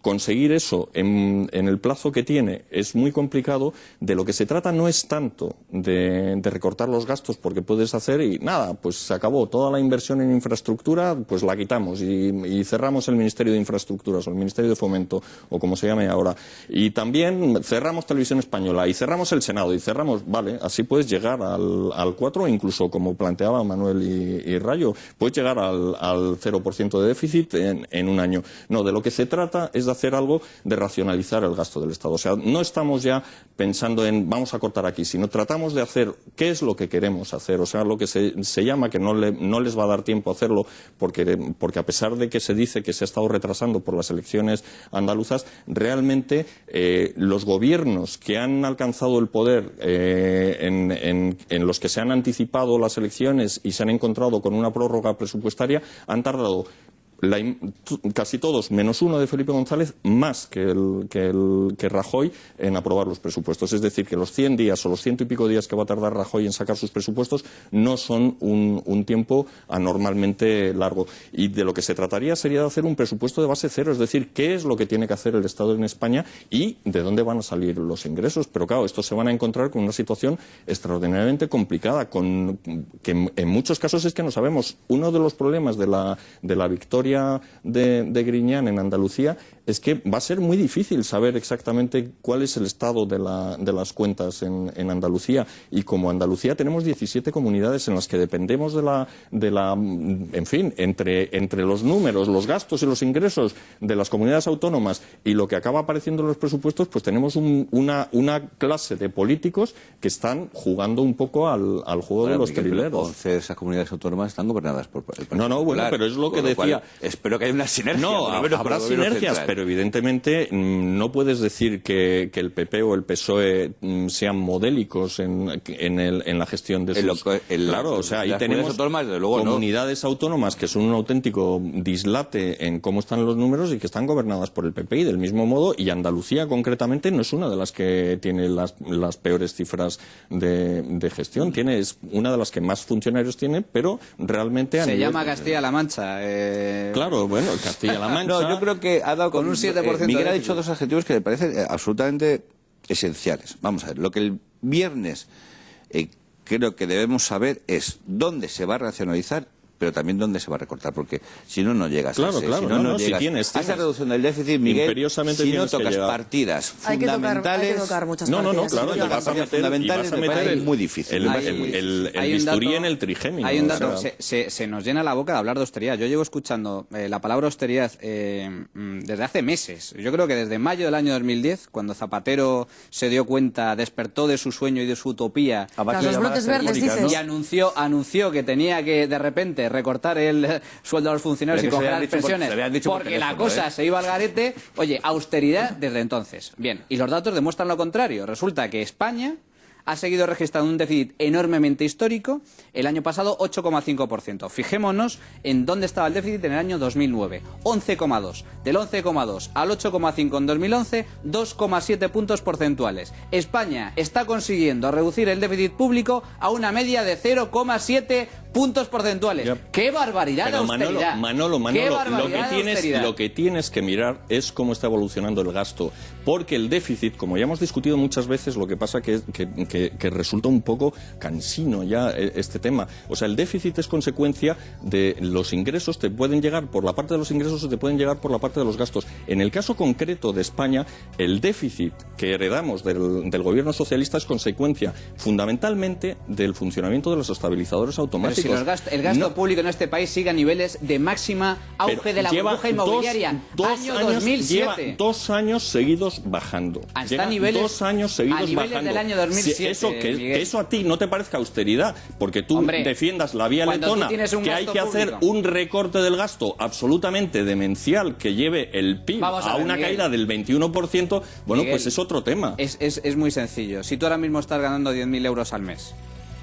conseguir eso en el plazo que tiene es muy complicado. De lo que se trata no es tanto de recortar los gastos, porque puedes hacer y nada, pues se acabó toda la inversión en infraestructura, pues la quitamos y cerramos el Ministerio de Infraestructuras o el Ministerio de Fomento o como se llame ahora, y también cerramos Televisión Española y cerramos el Senado y cerramos, vale, así puedes llegar al 4, incluso como planteaba Manuel y Rayo, puedes llegar al 0% de déficit en un año. No, de lo que se trata es de hacer algo de racionalizar el gasto del Estado. O sea, no estamos ya pensando en vamos a cortar aquí, sino tratamos de hacer qué es lo que queremos hacer. O sea, lo que se llama, que no les va a dar tiempo a hacerlo, porque a pesar de que se dice que se ha estado retrasando por las elecciones andaluzas, realmente los gobiernos que han alcanzado el poder en los que se han anticipado las elecciones y se han encontrado con una prórroga presupuestaria han tardado casi todos, menos uno de Felipe González, más que Rajoy en aprobar los presupuestos. Es decir, que los 100 días o los 100 y pico días que va a tardar Rajoy en sacar sus presupuestos no son un tiempo anormalmente largo. Y de lo que se trataría sería de hacer un presupuesto de base cero, es decir, qué es lo que tiene que hacer el Estado en España y de dónde van a salir los ingresos. Pero claro, estos se van a encontrar con una situación extraordinariamente complicada, que en muchos casos es que no sabemos. Uno de los problemas de la victoria de Griñán en Andalucía es que va a ser muy difícil saber exactamente cuál es el estado de las cuentas en Andalucía, y como Andalucía tenemos 17 comunidades en las que dependemos en fin, entre los números, los gastos y los ingresos de las comunidades autónomas y lo que acaba apareciendo en los presupuestos, pues tenemos una clase de políticos que están jugando un poco al juego de los trileros. 11 de esas comunidades autónomas están gobernadas por el Partido No, bueno, pero es lo que decía. Espero que haya una sinergia. No, habrá sinergias, pero evidentemente no puedes decir que el PP o el PSOE sean modélicos en la gestión de sus... Claro, o sea, ahí tenemos comunidades autónomas que son un auténtico dislate en cómo están los números y que están gobernadas por el PP, y del mismo modo, y Andalucía concretamente no es una de las que tiene las peores cifras de gestión. Es una de las que más funcionarios tiene, pero realmente... Se llama Castilla-La Mancha. Claro, bueno, Castilla-La Mancha... No, yo creo que ha dado con un 7%. Miguel ha dicho dos adjetivos que me parecen absolutamente esenciales. Vamos a ver, lo que el viernes creo que debemos saber es dónde se va a racionalizar, pero también dónde se va a recortar, porque si no, no llegas claro, a tienes esa reducción del déficit, Miguel, si no tocas partidas fundamentales... Hay que tocar muchas partidas. Claro, y vas a meter es muy difícil. El bisturí en el trigémino. Hay un dato, se nos llena la boca de hablar de austeridad. Yo llevo escuchando la palabra austeridad desde hace meses. Yo creo que desde mayo del año 2010, cuando Zapatero se dio cuenta, despertó de su sueño y de su utopía, los brotes verdes, dices, y anunció que tenía que, de repente, recortar el sueldo a los funcionarios y congelar las pensiones, porque la cosa se iba al garete. Oye, austeridad desde entonces. Bien, y los datos demuestran lo contrario. Resulta que España ha seguido registrando un déficit enormemente histórico, el año pasado 8,5%. Fijémonos en dónde estaba el déficit en el año 2009, 11,2. Del 11,2 al 8,5 en 2011, 2,7 puntos porcentuales. España está consiguiendo reducir el déficit público a una media de 0,7 puntos porcentuales. Yep. ¡Qué barbaridad de austeridad! Manolo, lo que tienes que mirar es cómo está evolucionando el gasto, porque el déficit, como ya hemos discutido muchas veces, lo que pasa que resulta un poco cansino ya este tema. O sea, el déficit es consecuencia de los ingresos, te pueden llegar por la parte de los ingresos o te pueden llegar por la parte de los gastos. En el caso concreto de España, el déficit que heredamos del gobierno socialista es consecuencia fundamentalmente del funcionamiento de los estabilizadores automáticos. Pero si el gasto público en este país sigue a niveles de máxima auge de la burbuja inmobiliaria. Año 2007. Lleva 2 años seguidos bajando. Hasta niveles, 2 años seguidos bajando. Del año 2007, que eso a ti no te parezca austeridad, porque tú defiendas la vía letona, que hay que hacer un recorte del gasto absolutamente demencial que lleve el PIB a una caída del 21%, bueno, Miguel, pues es otro tema. Es muy sencillo. Si tú ahora mismo estás ganando 10.000 euros al mes,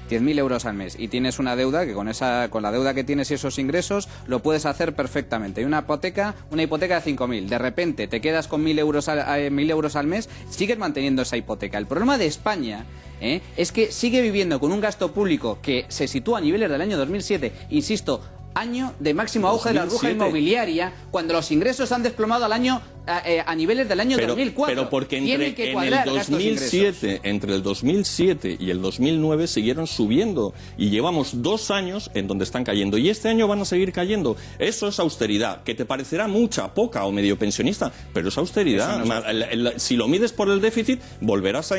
10.000 euros al mes, y tienes una deuda que con la deuda que tienes y esos ingresos lo puedes hacer perfectamente. Hay una hipoteca de 5.000. De repente te quedas con 1.000 euros al mes, sigues manteniendo esa hipoteca. El problema de España es que sigue viviendo con un gasto público que se sitúa a niveles del año 2007, insisto, año de máximo auge de la burbuja inmobiliaria, cuando los ingresos han desplomado al año a niveles del año 2004. Pero porque entre el 2007 y el 2009 siguieron subiendo y llevamos 2 años en donde están cayendo y este año van a seguir cayendo. Eso es austeridad, que te parecerá mucha, poca o medio pensionista, pero es austeridad. Si lo mides por el déficit, volverás a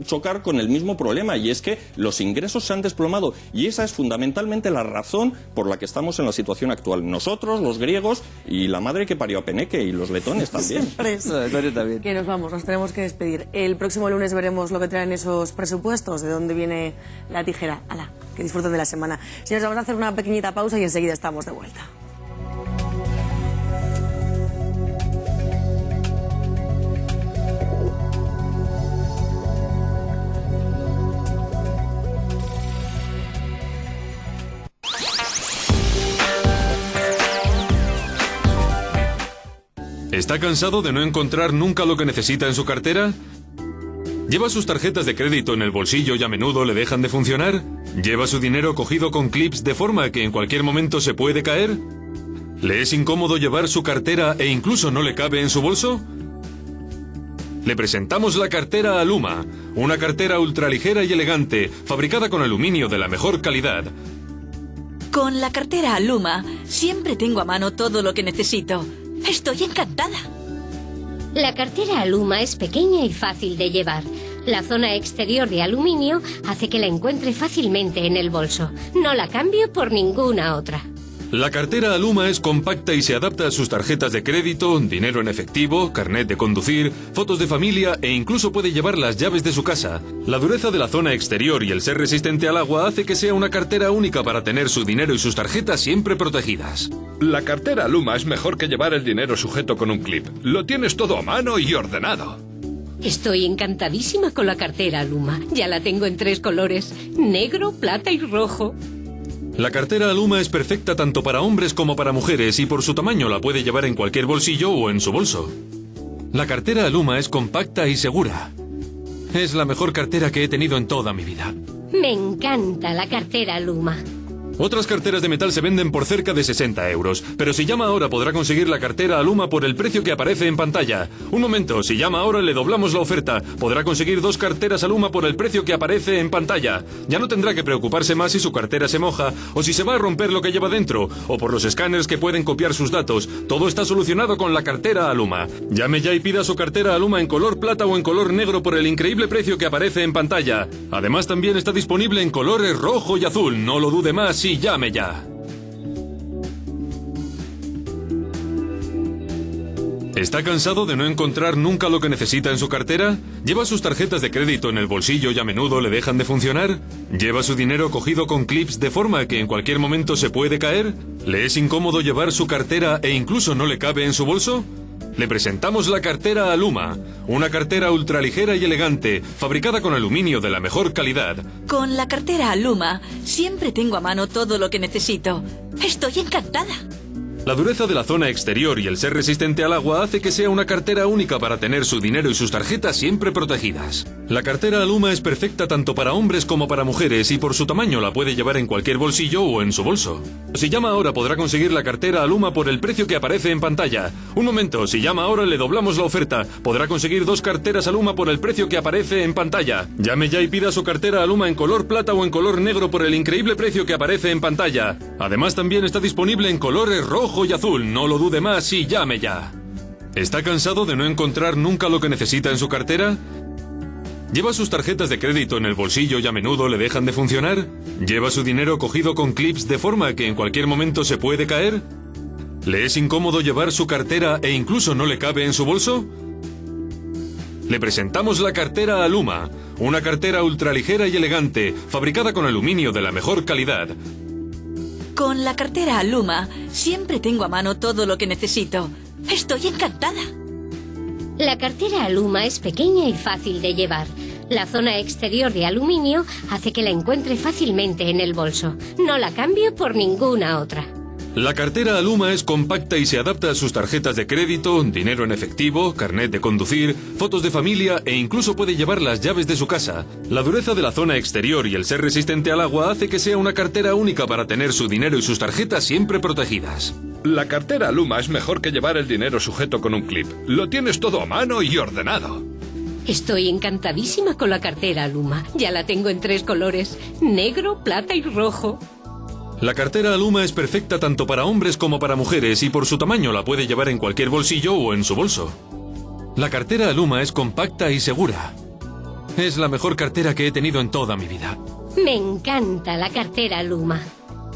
chocar con el mismo problema, y es que los ingresos se han desplomado, y esa es fundamentalmente la razón por la que estamos en la situación actual. Nosotros, los griegos y la madre que parió a Peneque, y los letones también. También. Que nos vamos, nos tenemos que despedir. El próximo lunes veremos lo que traen esos presupuestos, de dónde viene la tijera. ¡Hala! Que disfruten de la semana. Señores, vamos a hacer una pequeñita pausa y enseguida estamos de vuelta. ¿Está cansado de no encontrar nunca lo que necesita en su cartera? ¿Lleva sus tarjetas de crédito en el bolsillo y a menudo le dejan de funcionar? ¿Lleva su dinero cogido con clips de forma que en cualquier momento se puede caer? ¿Le es incómodo llevar su cartera e incluso no le cabe en su bolso? Le presentamos la cartera Aluma, una cartera ultraligera y elegante, fabricada con aluminio de la mejor calidad. Con la cartera Aluma siempre tengo a mano todo lo que necesito. Estoy encantada. La cartera Aluma es pequeña y fácil de llevar. La zona exterior de aluminio hace que la encuentre fácilmente en el bolso. No la cambio por ninguna otra. La cartera Aluma es compacta y se adapta a sus tarjetas de crédito, dinero en efectivo, carnet de conducir, fotos de familia e incluso puede llevar las llaves de su casa. La dureza de la zona exterior y el ser resistente al agua hace que sea una cartera única para tener su dinero y sus tarjetas siempre protegidas. La cartera Aluma es mejor que llevar el dinero sujeto con un clip. Lo tienes todo a mano y ordenado. Estoy encantadísima con la cartera Aluma. Ya la tengo en 3 colores: negro, plata y rojo. La cartera Aluma es perfecta tanto para hombres como para mujeres y por su tamaño la puede llevar en cualquier bolsillo o en su bolso. La cartera Aluma es compacta y segura. Es la mejor cartera que he tenido en toda mi vida. Me encanta la cartera Aluma. Otras carteras de metal se venden por cerca de 60 euros, pero si llama ahora podrá conseguir la cartera Aluma por el precio que aparece en pantalla. Un momento, si llama ahora le doblamos la oferta. Podrá conseguir 2 carteras Aluma por el precio que aparece en pantalla. Ya no tendrá que preocuparse más si su cartera se moja, o si se va a romper lo que lleva dentro, o por los escáneres que pueden copiar sus datos. Todo está solucionado con la cartera Aluma. Llame ya y pida su cartera Aluma en color plata o en color negro por el increíble precio que aparece en pantalla. Además también está disponible en colores rojo y azul. No lo dude más. Sí, llame ya. ¿Está cansado de no encontrar nunca lo que necesita en su cartera? ¿Lleva sus tarjetas de crédito en el bolsillo y a menudo le dejan de funcionar? ¿Lleva su dinero cogido con clips de forma que en cualquier momento se puede caer? ¿Le es incómodo llevar su cartera e incluso no le cabe en su bolso? Le presentamos la cartera Aluma, una cartera ultraligera y elegante, fabricada con aluminio de la mejor calidad. Con la cartera Aluma siempre tengo a mano todo lo que necesito. Estoy encantada. La dureza de la zona exterior y el ser resistente al agua hace que sea una cartera única para tener su dinero y sus tarjetas siempre protegidas. La cartera Aluma es perfecta tanto para hombres como para mujeres y por su tamaño la puede llevar en cualquier bolsillo o en su bolso. Si llama ahora podrá conseguir la cartera Aluma por el precio que aparece en pantalla. Un momento, si llama ahora le doblamos la oferta. Podrá conseguir 2 carteras Aluma por el precio que aparece en pantalla. Llame ya y pida su cartera Aluma en color plata o en color negro por el increíble precio que aparece en pantalla. Además también está disponible en colores rojo y azul. No lo dude más y llame ya. ¿Está cansado de no encontrar nunca lo que necesita en su cartera? ¿Lleva sus tarjetas de crédito en el bolsillo y a menudo le dejan de funcionar? ¿Lleva su dinero cogido con clips de forma que en cualquier momento se puede caer? ¿Le es incómodo llevar su cartera e incluso no le cabe en su bolso? Le presentamos la cartera Aluma, una cartera ultraligera y elegante, fabricada con aluminio de la mejor calidad. Con la cartera Aluma siempre tengo a mano todo lo que necesito. Estoy encantada. La cartera Aluma es pequeña y fácil de llevar. La zona exterior de aluminio hace que la encuentre fácilmente en el bolso. No la cambio por ninguna otra. La cartera Aluma es compacta y se adapta a sus tarjetas de crédito, dinero en efectivo, carnet de conducir, fotos de familia e incluso puede llevar las llaves de su casa. La dureza de la zona exterior y el ser resistente al agua hace que sea una cartera única para tener su dinero y sus tarjetas siempre protegidas. La cartera Luma es mejor que llevar el dinero sujeto con un clip. Lo tienes todo a mano y ordenado. Estoy encantadísima con la cartera Luma. Ya la tengo en 3 colores: negro, plata y rojo. La cartera Luma es perfecta tanto para hombres como para mujeres y por su tamaño la puede llevar en cualquier bolsillo o en su bolso. La cartera Luma es compacta y segura. Es la mejor cartera que he tenido en toda mi vida. Me encanta la cartera Luma.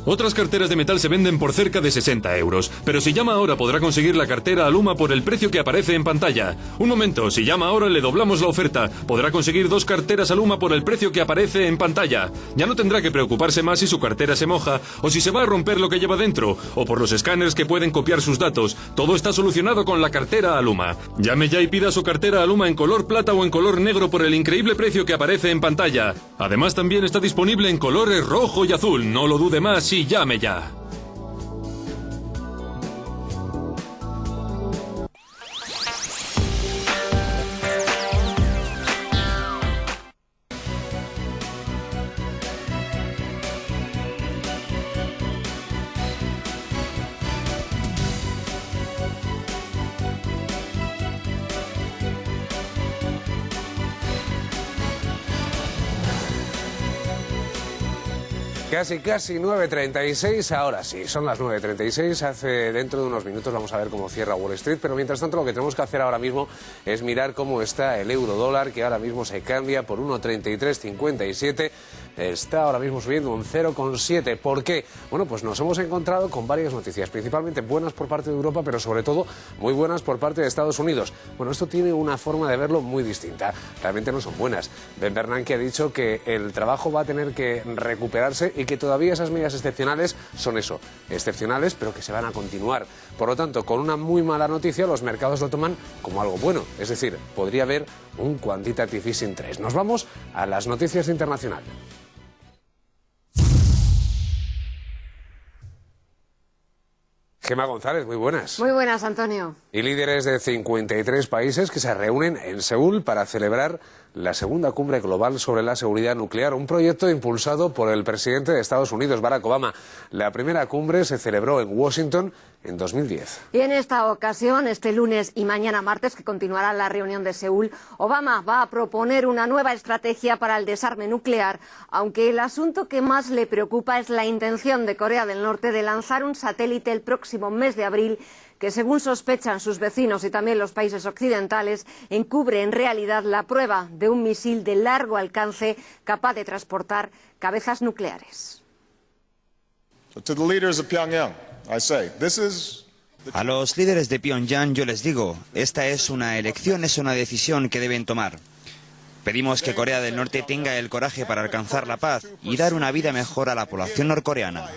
Otras carteras de metal se venden por cerca de 60 euros, pero si llama ahora podrá conseguir la cartera Luma por el precio que aparece en pantalla. Un momento, si llama ahora le doblamos la oferta. Podrá conseguir 2 carteras Luma por el precio que aparece en pantalla. Ya no tendrá que preocuparse más si su cartera se moja, o si se va a romper lo que lleva dentro, o por los escáneres que pueden copiar sus datos. Todo está solucionado con la cartera Luma. Llame ya y pida su cartera Luma en color plata o en color negro por el increíble precio que aparece en pantalla. Además también está disponible en colores rojo y azul. No lo dude más y llame ya. Casi 9:36, ahora sí, son las 9:36, dentro de unos minutos vamos a ver cómo cierra Wall Street, pero mientras tanto lo que tenemos que hacer ahora mismo es mirar cómo está el euro dólar, que ahora mismo se cambia por 1,3357, está ahora mismo subiendo un 0,7. ¿Por qué? Bueno, pues nos hemos encontrado con varias noticias, principalmente buenas por parte de Europa, pero sobre todo muy buenas por parte de Estados Unidos. Bueno, esto tiene una forma de verlo muy distinta, realmente no son buenas. Ben Bernanke ha dicho que el trabajo va a tener que recuperarse y que todavía esas medidas excepcionales son eso, excepcionales, pero que se van a continuar. Por lo tanto, con una muy mala noticia, los mercados lo toman como algo bueno. Es decir, podría haber un quantitative easing 3. Nos vamos a las noticias internacionales. Gemma González, muy buenas. Muy buenas, Antonio. Y líderes de 53 países que se reúnen en Seúl para celebrar la segunda cumbre global sobre la seguridad nuclear, un proyecto impulsado por el presidente de Estados Unidos, Barack Obama. La primera cumbre se celebró en Washington en 2010. Y en esta ocasión, este lunes y mañana martes, que continuará la reunión de Seúl, Obama va a proponer una nueva estrategia para el desarme nuclear, aunque el asunto que más le preocupa es la intención de Corea del Norte de lanzar un satélite el próximo mes de abril que, según sospechan sus vecinos y también los países occidentales, encubre en realidad la prueba de un misil de largo alcance capaz de transportar cabezas nucleares. A los líderes de Pyongyang yo les digo, esta es una elección, es una decisión que deben tomar. Pedimos que Corea del Norte tenga el coraje para alcanzar la paz y dar una vida mejor a la población norcoreana.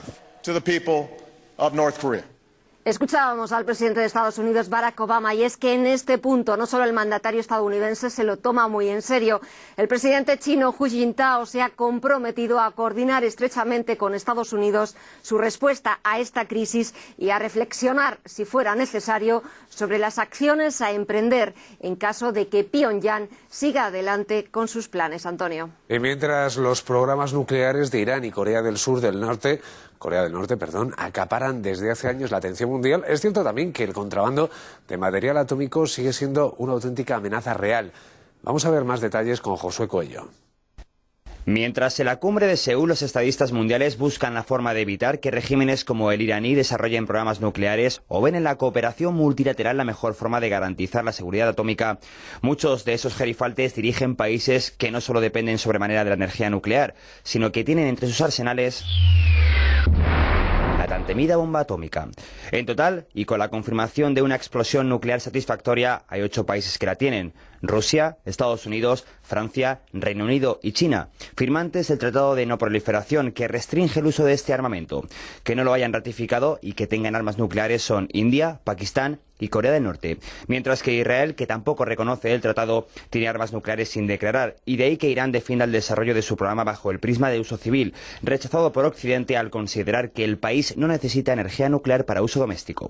Escuchábamos al presidente de Estados Unidos, Barack Obama, y es que en este punto no solo el mandatario estadounidense se lo toma muy en serio. El presidente chino Hu Jintao se ha comprometido a coordinar estrechamente con Estados Unidos su respuesta a esta crisis y a reflexionar, si fuera necesario, sobre las acciones a emprender en caso de que Pyongyang siga adelante con sus planes. Antonio. Y mientras los programas nucleares de Irán y Corea del Norte, acaparan desde hace años la atención mundial, es cierto también que el contrabando de material atómico sigue siendo una auténtica amenaza real. Vamos a ver más detalles con Josué Coello. Mientras en la cumbre de Seúl los estadistas mundiales buscan la forma de evitar que regímenes como el iraní desarrollen programas nucleares o ven en la cooperación multilateral la mejor forma de garantizar la seguridad atómica, muchos de esos gerifaltes dirigen países que no solo dependen sobremanera de la energía nuclear, sino que tienen entre sus arsenales la tan temida bomba atómica. En total, y con la confirmación de una explosión nuclear satisfactoria, hay 8 países que la tienen: Rusia, Estados Unidos, Francia, Reino Unido y China, firmantes del Tratado de No Proliferación que restringe el uso de este armamento. Que no lo hayan ratificado y que tengan armas nucleares son India, Pakistán, y Corea del Norte. Mientras que Israel, que tampoco reconoce el tratado, tiene armas nucleares sin declarar, y de ahí que Irán defienda el desarrollo de su programa bajo el prisma de uso civil, rechazado por Occidente al considerar que el país no necesita energía nuclear para uso doméstico.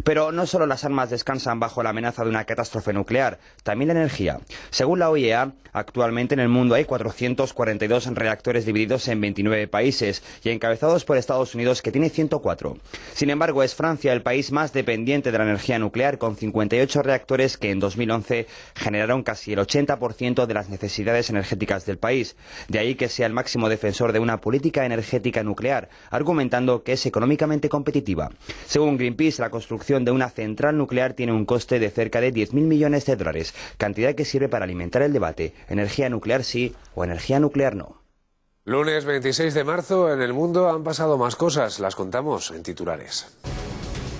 Pero no solo las armas descansan bajo la amenaza de una catástrofe nuclear, también la energía. Según la OIEA, actualmente en el mundo hay 442 reactores divididos en 29 países y encabezados por Estados Unidos, que tiene 104. Sin embargo, es Francia el país más dependiente de la energía nuclear, con 58 reactores que en 2011 generaron casi el 80% de las necesidades energéticas del país. De ahí que sea el máximo defensor de una política energética nuclear, argumentando que es económicamente competitiva. Según Greenpeace, la construcción de una central nuclear tiene un coste de cerca de 10.000 millones de dólares, cantidad que sirve para alimentar el debate: energía nuclear sí o energía nuclear no. Lunes 26 de marzo, en el mundo han pasado más cosas, las contamos en titulares.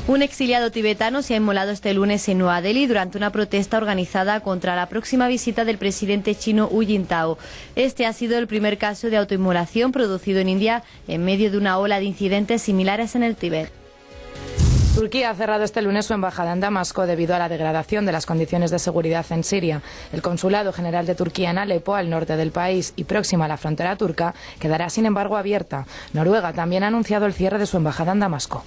Un exiliado tibetano se ha inmolado este lunes en Nueva Delhi durante una protesta organizada contra la próxima visita del presidente chino Hu Jintao. Este ha sido el primer caso de autoinmolación producido en India en medio de una ola de incidentes similares en el Tíbet. Turquía ha cerrado este lunes su embajada en Damasco debido a la degradación de las condiciones de seguridad en Siria. El Consulado General de Turquía en Alepo, al norte del país y próxima a la frontera turca, quedará sin embargo abierta. Noruega también ha anunciado el cierre de su embajada en Damasco.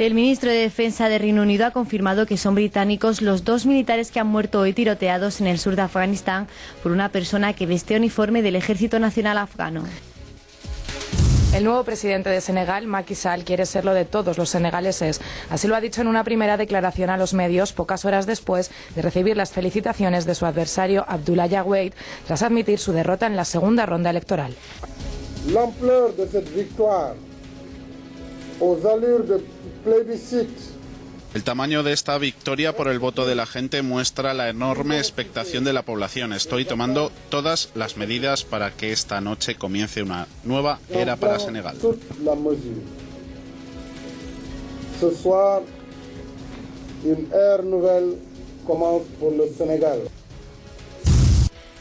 El ministro de Defensa de Reino Unido ha confirmado que son británicos los 2 militares que han muerto hoy tiroteados en el sur de Afganistán por una persona que vestía uniforme del Ejército Nacional Afgano. El nuevo presidente de Senegal, Macky Sall, quiere serlo de todos los senegaleses. Así lo ha dicho en una primera declaración a los medios pocas horas después de recibir las felicitaciones de su adversario Abdoulaye Wade tras admitir su derrota en la segunda ronda electoral. L'ampleur de cette victoire aux allures de plébiscite. El tamaño de esta victoria por el voto de la gente muestra la enorme expectación de la población. Estoy tomando todas las medidas para que esta noche comience una nueva era para Senegal. Ce soir, une ère nouvelle commence pour le Sénégal.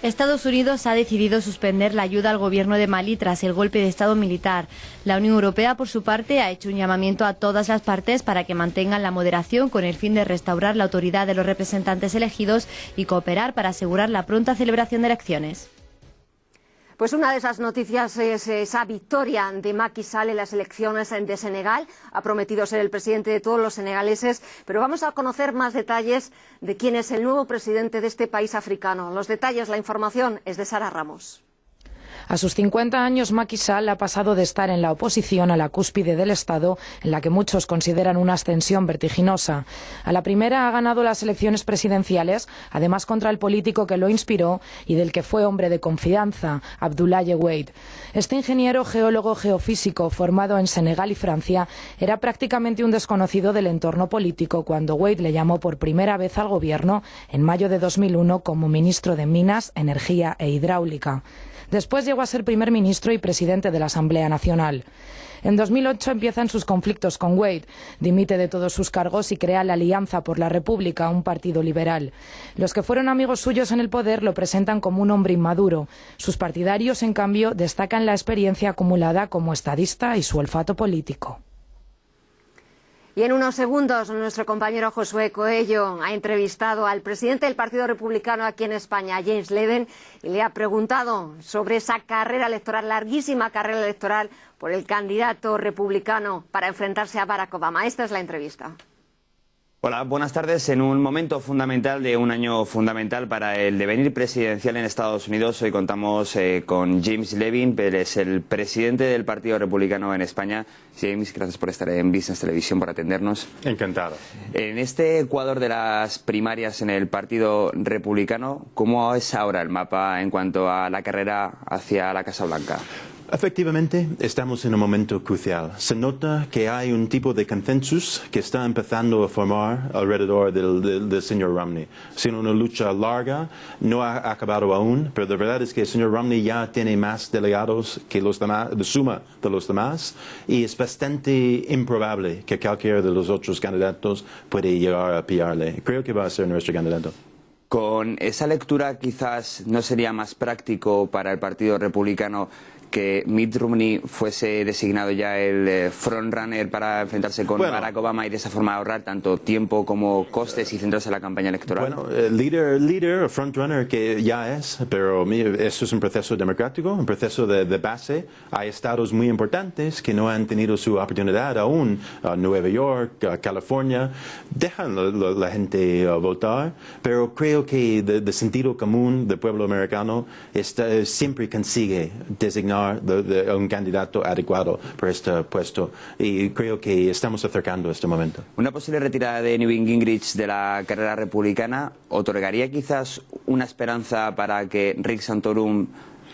Estados Unidos ha decidido suspender la ayuda al gobierno de Malí tras el golpe de Estado militar. La Unión Europea, por su parte, ha hecho un llamamiento a todas las partes para que mantengan la moderación con el fin de restaurar la autoridad de los representantes elegidos y cooperar para asegurar la pronta celebración de elecciones. Pues una de esas noticias es esa victoria de Macky Sall en las elecciones de Senegal. Ha prometido ser el presidente de todos los senegaleses, pero vamos a conocer más detalles de quién es el nuevo presidente de este país africano. Los detalles, la información es de Sara Ramos. A sus 50 años, Macky Sall ha pasado de estar en la oposición a la cúspide del Estado, en la que muchos consideran una ascensión vertiginosa. A la primera ha ganado las elecciones presidenciales, además contra el político que lo inspiró y del que fue hombre de confianza, Abdoulaye Wade. Este ingeniero geólogo geofísico, formado en Senegal y Francia, era prácticamente un desconocido del entorno político cuando Wade le llamó por primera vez al gobierno en mayo de 2001 como ministro de Minas, Energía e Hidráulica. Después llegó a ser primer ministro y presidente de la Asamblea Nacional. En 2008 empiezan sus conflictos con Wade, dimite de todos sus cargos y crea la Alianza por la República, un partido liberal. Los que fueron amigos suyos en el poder lo presentan como un hombre inmaduro. Sus partidarios, en cambio, destacan la experiencia acumulada como estadista y su olfato político. Y en unos segundos nuestro compañero Josué Coello ha entrevistado al presidente del Partido Republicano aquí en España, James Leven, y le ha preguntado sobre esa carrera electoral, larguísima carrera electoral por el candidato republicano para enfrentarse a Barack Obama. Esta es la entrevista. Hola, buenas tardes. En un momento fundamental de un año fundamental para el devenir presidencial en Estados Unidos, hoy contamos con James Leven, él es el presidente del Partido Republicano en España. James, gracias por estar en Business Televisión, por atendernos. Encantado. En este Ecuador de las primarias en el Partido Republicano, ¿cómo es ahora el mapa en cuanto a la carrera hacia la Casa Blanca? Efectivamente, estamos en un momento crucial. Se nota que hay un tipo de consensus que está empezando a formar alrededor del señor Romney. Ha sido una lucha larga, no ha acabado aún, pero la verdad es que el señor Romney ya tiene más delegados que los demás, de suma de los demás, y es bastante improbable que cualquiera de los otros candidatos pueda llegar a pillarle. Creo que va a ser nuestro candidato. Con esa lectura, quizás no sería más práctico para el Partido Republicano que Mitt Romney fuese designado ya el frontrunner para enfrentarse con Barack Obama y de esa forma ahorrar tanto tiempo como costes y centrarse en la campaña electoral? Bueno, líder, frontrunner que ya es, pero eso es un proceso democrático, un proceso de base. Hay estados muy importantes que no han tenido su oportunidad aún, Nueva York, California, dejan la gente votar, pero creo que de sentido común del pueblo americano siempre consigue designar un candidato adecuado para este puesto y creo que estamos acercando a este momento. Una posible retirada de Newt Gingrich de la carrera republicana otorgaría quizás una esperanza para que Rick Santorum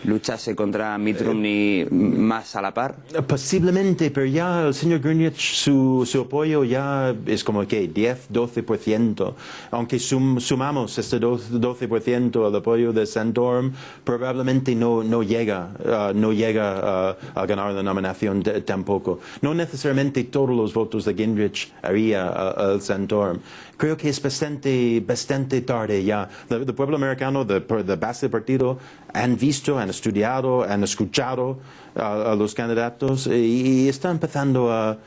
luchase contra Mitt Romney más a la par? Posiblemente, pero ya el señor Gingrich, su apoyo ya es como que 10-12%. Aunque sumamos este 12% al apoyo de Santorum, probablemente no llega a ganar la nominación tampoco. No necesariamente todos los votos de Gingrich haría al Santorum. Creo que es bastante tarde ya. El pueblo americano de base del partido han visto, han estudiado, han escuchado a los candidatos y están empezando a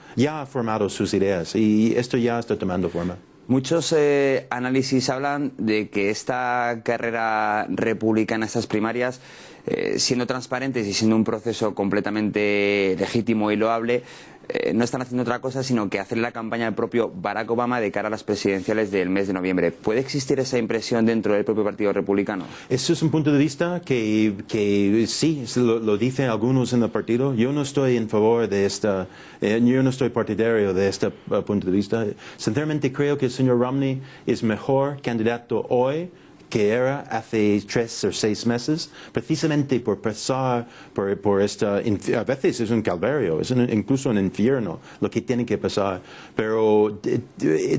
formar sus ideas y esto ya está tomando forma. Muchos análisis hablan de que esta carrera republicana, estas primarias, siendo transparentes y siendo un proceso completamente legítimo y loable, no están haciendo otra cosa sino que hacer la campaña del propio Barack Obama de cara a las presidenciales del mes de noviembre. ¿Puede existir esa impresión dentro del propio Partido Republicano? Eso es un punto de vista que sí, lo dicen algunos en el partido. Yo no estoy en favor de yo no estoy partidario de este punto de vista. Sinceramente creo que el señor Romney es mejor candidato hoy que era hace 3 o 6 meses, precisamente por pasar por esta... A veces es un calvario, es incluso un infierno lo que tiene que pasar, pero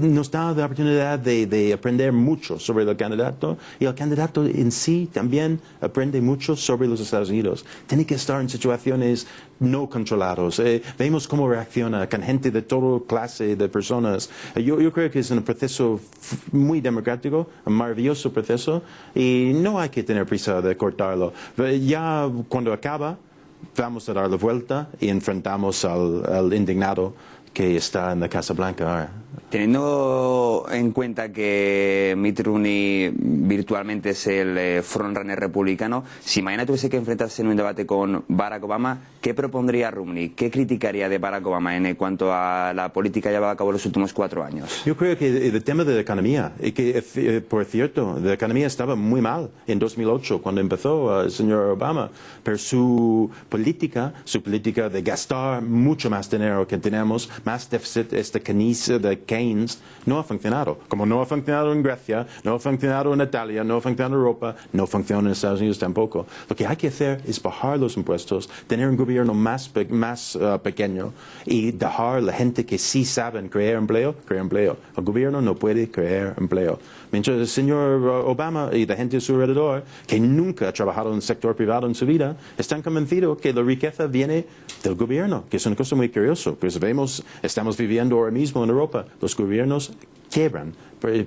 nos da la oportunidad de aprender mucho sobre el candidato y el candidato en sí también aprende mucho sobre los Estados Unidos. Tiene que estar en situaciones no controlados. Vemos cómo reacciona con gente de toda clase de personas. Yo creo que es un proceso muy democrático, un maravilloso proceso, y no hay que tener prisa de cortarlo. Ya cuando acaba, vamos a dar la vuelta y enfrentamos al indignado que está en la Casa Blanca ahora. Teniendo en cuenta que Mitt Romney virtualmente es el frontrunner republicano, si mañana tuviese que enfrentarse en un debate con Barack Obama, ¿qué propondría Romney? ¿Qué criticaría de Barack Obama en cuanto a la política llevada a cabo los últimos 4 años? Yo creo que el tema de la economía, y que por cierto, la economía estaba muy mal en 2008 cuando empezó el señor Obama, pero su política de gastar mucho más dinero que tenemos, más déficit, esta camisa de Keynes, no ha funcionado. Como no ha funcionado en Grecia, no ha funcionado en Italia, no ha funcionado en Europa, no funciona en Estados Unidos tampoco. Lo que hay que hacer es bajar los impuestos, tener un gobierno más pequeño y dejar a la gente que sí saben crear empleo. El gobierno no puede crear empleo. Mientras el señor Obama y la gente a su alrededor, que nunca ha trabajado en el sector privado en su vida, están convencidos que la riqueza viene del gobierno, que es una cosa muy curiosa. Pues estamos viviendo ahora mismo en Europa, los gobiernos quiebran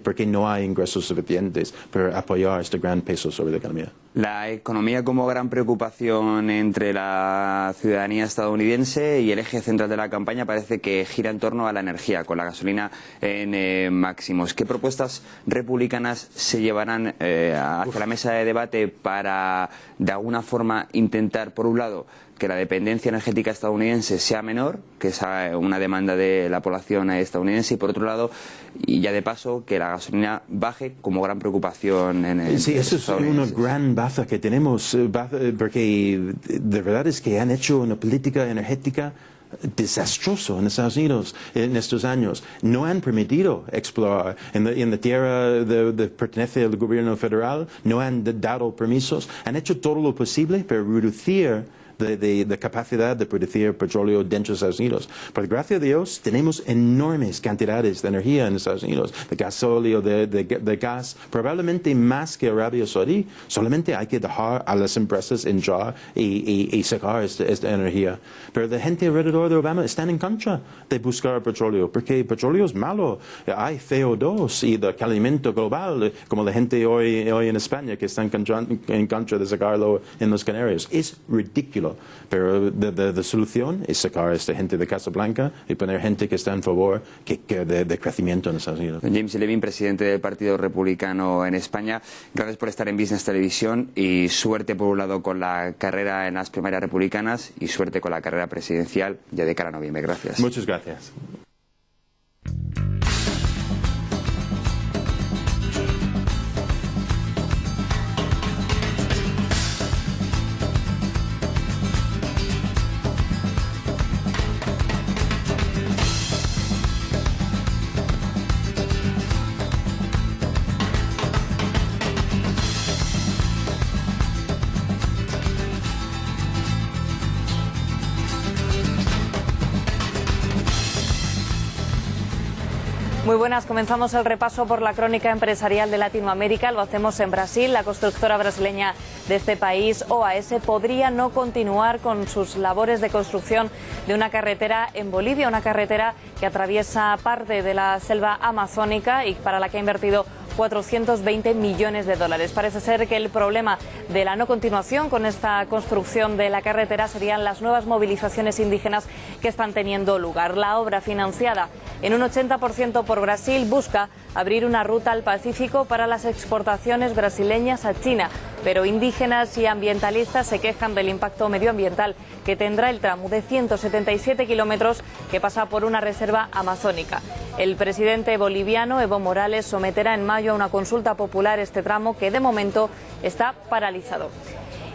porque no hay ingresos suficientes para apoyar este gran peso sobre la economía. La economía como gran preocupación entre la ciudadanía estadounidense y el eje central de la campaña parece que gira en torno a la energía, con la gasolina en máximos. ¿Qué propuestas republicanas se llevarán hacia la mesa de debate para, de alguna forma, intentar, por un lado, que la dependencia energética estadounidense sea menor, que es una demanda de la población estadounidense, y por otro lado, y ya de paso, que la gasolina baje como gran preocupación en el Sí, eso es una gran baza que tenemos, porque de verdad es que han hecho una política energética desastroso en Estados Unidos en estos años. No han permitido explorar en la tierra que pertenece al gobierno federal, no han dado permisos, han hecho todo lo posible para reducir de capacidad de producir petróleo dentro de Estados Unidos. Pero gracias a Dios tenemos enormes cantidades de energía en Estados Unidos, de gasóleo, de gas, probablemente más que Arabia Saudí. Solamente hay que dejar a las empresas entrar y sacar esta energía. Pero la gente alrededor de Obama están en contra de buscar petróleo, porque el petróleo es malo. Hay CO2 y el calentamiento global, como la gente hoy en España que están en contra de sacarlo en los Canarios. Es ridículo. hacerlo. Pero la solución es sacar a esta gente de Casa Blanca y poner gente que está en favor de crecimiento en Estados Unidos. James Levin, presidente del Partido Republicano en España, gracias por estar en Business Televisión y suerte por un lado con la carrera en las primarias republicanas y suerte con la carrera presidencial ya de cara a noviembre. Gracias. Muchas gracias. Muy buenas, comenzamos el repaso por la crónica empresarial de Latinoamérica. Lo hacemos en Brasil. La constructora brasileña de este país, OAS, podría no continuar con sus labores de construcción de una carretera en Bolivia, una carretera que atraviesa parte de la selva amazónica y para la que ha invertido 420 millones de dólares. Parece ser que el problema de la no continuación con esta construcción de la carretera serían las nuevas movilizaciones indígenas que están teniendo lugar. La obra, financiada en un 80% por Brasil, busca abrir una ruta al Pacífico para las exportaciones brasileñas a China, pero indígenas y ambientalistas se quejan del impacto medioambiental que tendrá el tramo de 177 kilómetros que pasa por una reserva amazónica. El presidente boliviano, Evo Morales, someterá en mayo a una consulta popular este tramo que de momento está paralizado.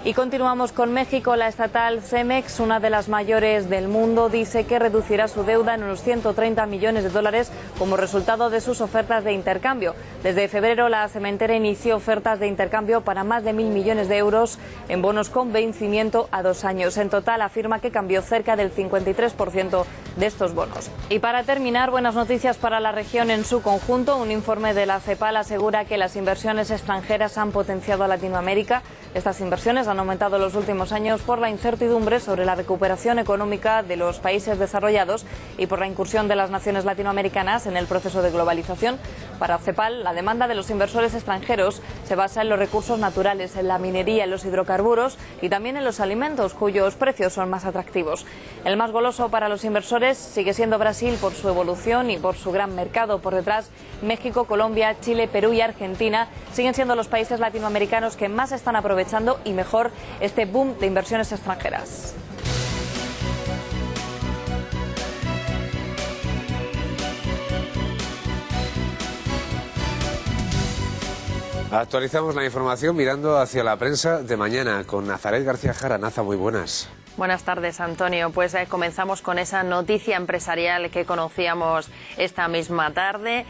Y continuamos con México. La estatal Cemex, una de las mayores del mundo, dice que reducirá su deuda en unos 130 millones de dólares como resultado de sus ofertas de intercambio. Desde febrero, la cementera inició ofertas de intercambio para más de 1.000 millones de euros en bonos con vencimiento a 2 años. En total, afirma que cambió cerca del 53% de estos bonos. Y para terminar, buenas noticias para la región en su conjunto. Un informe de la CEPAL asegura que las inversiones extranjeras han potenciado a Latinoamérica. Estas inversiones han aumentado en los últimos años por la incertidumbre sobre la recuperación económica de los países desarrollados y por la incursión de las naciones latinoamericanas en el proceso de globalización. Para CEPAL, la demanda de los inversores extranjeros se basa en los recursos naturales, en la minería, en los hidrocarburos y también en los alimentos, cuyos precios son más atractivos. El más goloso para los inversores sigue siendo Brasil por su evolución y por su gran mercado. Por detrás, México, Colombia, Chile, Perú y Argentina siguen siendo los países latinoamericanos que más están aprovechando y mejor este boom de inversiones extranjeras. Actualizamos la información mirando hacia la prensa de mañana con Nazaret García Jara. Naza, muy buenas. Buenas tardes, Antonio. Pues comenzamos con esa noticia empresarial que conocíamos esta misma tarde.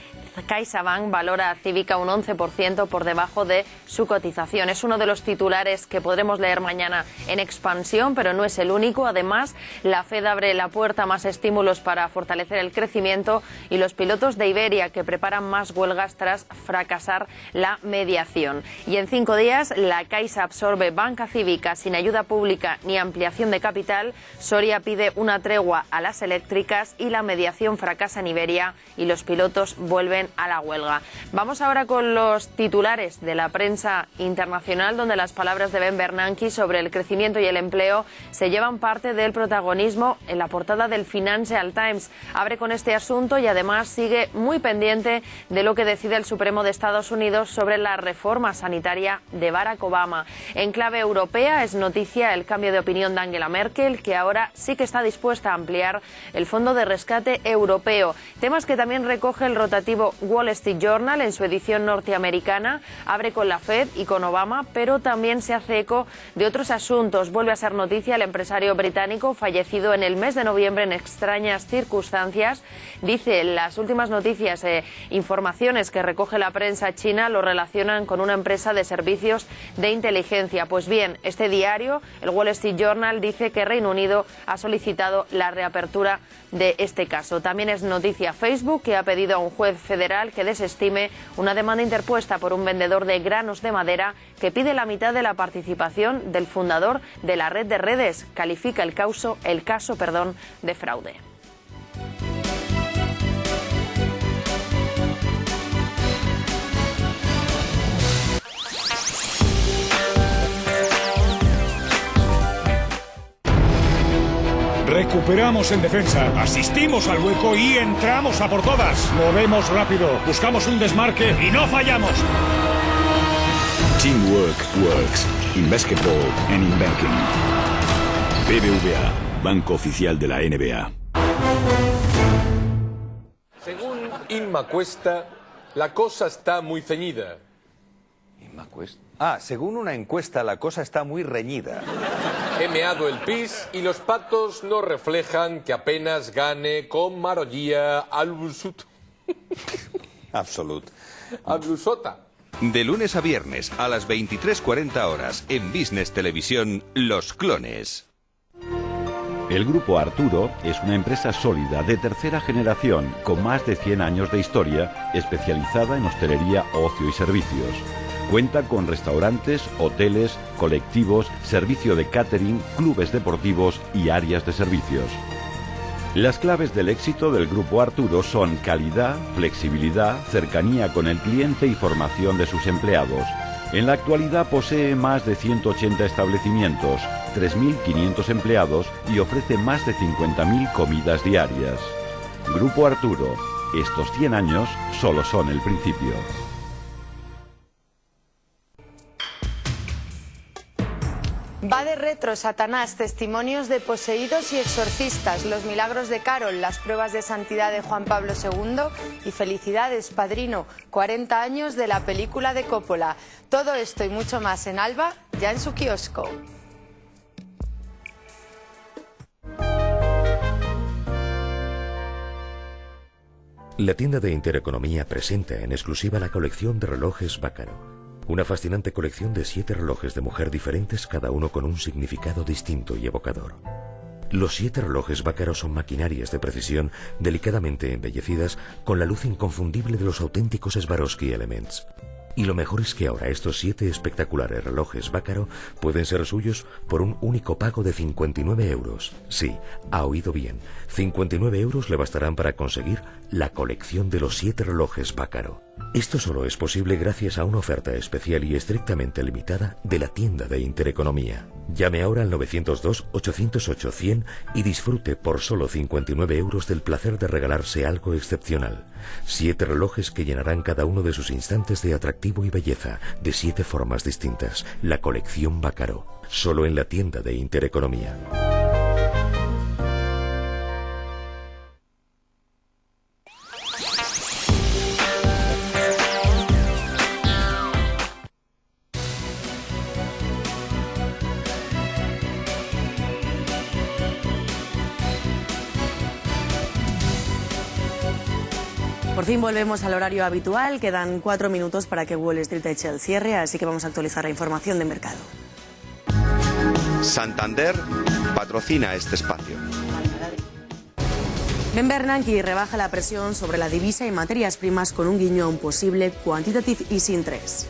CaixaBank valora a Cívica un 11% por debajo de su cotización. Es uno de los titulares que podremos leer mañana en Expansión, pero no es el único. Además, la Fed abre la puerta a más estímulos para fortalecer el crecimiento y los pilotos de Iberia que preparan más huelgas tras fracasar la mediación. Y en 5 días, la Caixa absorbe Banca Cívica sin ayuda pública ni ampliación de capital. Soria pide una tregua a las eléctricas y la mediación fracasa en Iberia y los pilotos vuelven a la huelga. Vamos ahora con los titulares de la prensa internacional, donde las palabras de Ben Bernanke sobre el crecimiento y el empleo se llevan parte del protagonismo en la portada del Financial Times. Abre con este asunto y además sigue muy pendiente de lo que decide el Supremo de Estados Unidos sobre la reforma sanitaria de Barack Obama. En clave europea es noticia el cambio de opinión de Angela Merkel, que ahora sí que está dispuesta a ampliar el fondo de rescate europeo. Temas que también recoge el rotativo Wall Street Journal en su edición norteamericana. Abre con la Fed y con Obama, pero también se hace eco de otros asuntos. Vuelve a ser noticia el empresario británico fallecido en el mes de noviembre en extrañas circunstancias. Dice, las últimas noticias informaciones que recoge la prensa china lo relacionan con una empresa de servicios de inteligencia. Pues bien, este diario, el Wall Street Journal, dice que Reino Unido ha solicitado la reapertura de este caso. También es noticia Facebook, que ha pedido a un juez federal que desestime una demanda interpuesta por un vendedor de granos de madera que pide la mitad de la participación del fundador de la red de redes. Califica el caso de fraude. Recuperamos en defensa, asistimos al hueco y entramos a por todas. Movemos rápido, buscamos un desmarque y no fallamos. Teamwork works. In basketball and in banking. BBVA, Banco Oficial de la NBA. Según Inma Cuesta, la cosa está muy ceñida. ¿Inma Cuesta? Según una encuesta, la cosa está muy reñida. He meado el pis y los patos no reflejan que apenas gane con Marollía Albusut. Absolut. Albusota. De lunes a viernes a las 23:40 horas en Business Televisión, Los Clones. El Grupo Arturo es una empresa sólida de tercera generación con más de 100 años de historia, especializada en hostelería, ocio y servicios. Cuenta con restaurantes, hoteles, colectivos, servicio de catering, clubes deportivos y áreas de servicios. Las claves del éxito del Grupo Arturo son calidad, flexibilidad, cercanía con el cliente y formación de sus empleados. En la actualidad posee más de 180 establecimientos, 3.500 empleados y ofrece más de 50.000 comidas diarias. Grupo Arturo, estos 100 años solo son el principio. Va de retro Satanás, testimonios de poseídos y exorcistas, los milagros de Carol, las pruebas de santidad de Juan Pablo II y felicidades, Padrino, 40 años de la película de Coppola. Todo esto y mucho más en Alba, ya en su kiosco. La tienda de Intereconomía presenta en exclusiva la colección de relojes Bácaro. Una fascinante colección de 7 relojes de mujer diferentes, cada uno con un significado distinto y evocador. Los 7 relojes Bácaro son maquinarias de precisión delicadamente embellecidas con la luz inconfundible de los auténticos Swarovski Elements. Y lo mejor es que ahora estos 7 espectaculares relojes Bácaro pueden ser suyos por un único pago de 59 euros. Sí, ha oído bien. 59 euros le bastarán para conseguir la colección de los 7 relojes Bácaro. Esto solo es posible gracias a una oferta especial y estrictamente limitada de la tienda de Intereconomía. Llame ahora al 902-808-100 y disfrute por solo 59 euros del placer de regalarse algo excepcional. 7 relojes que llenarán cada uno de sus instantes de atractivo y belleza, de 7 formas distintas. La colección Bácaro, solo en la tienda de Intereconomía. Por fin volvemos al horario habitual, quedan 4 minutos para que Wall Street eche el cierre, así que vamos a actualizar la información de mercado. Santander patrocina este espacio. Ben Bernanke rebaja la presión sobre la divisa y materias primas con un guiño a un posible quantitative easing 3.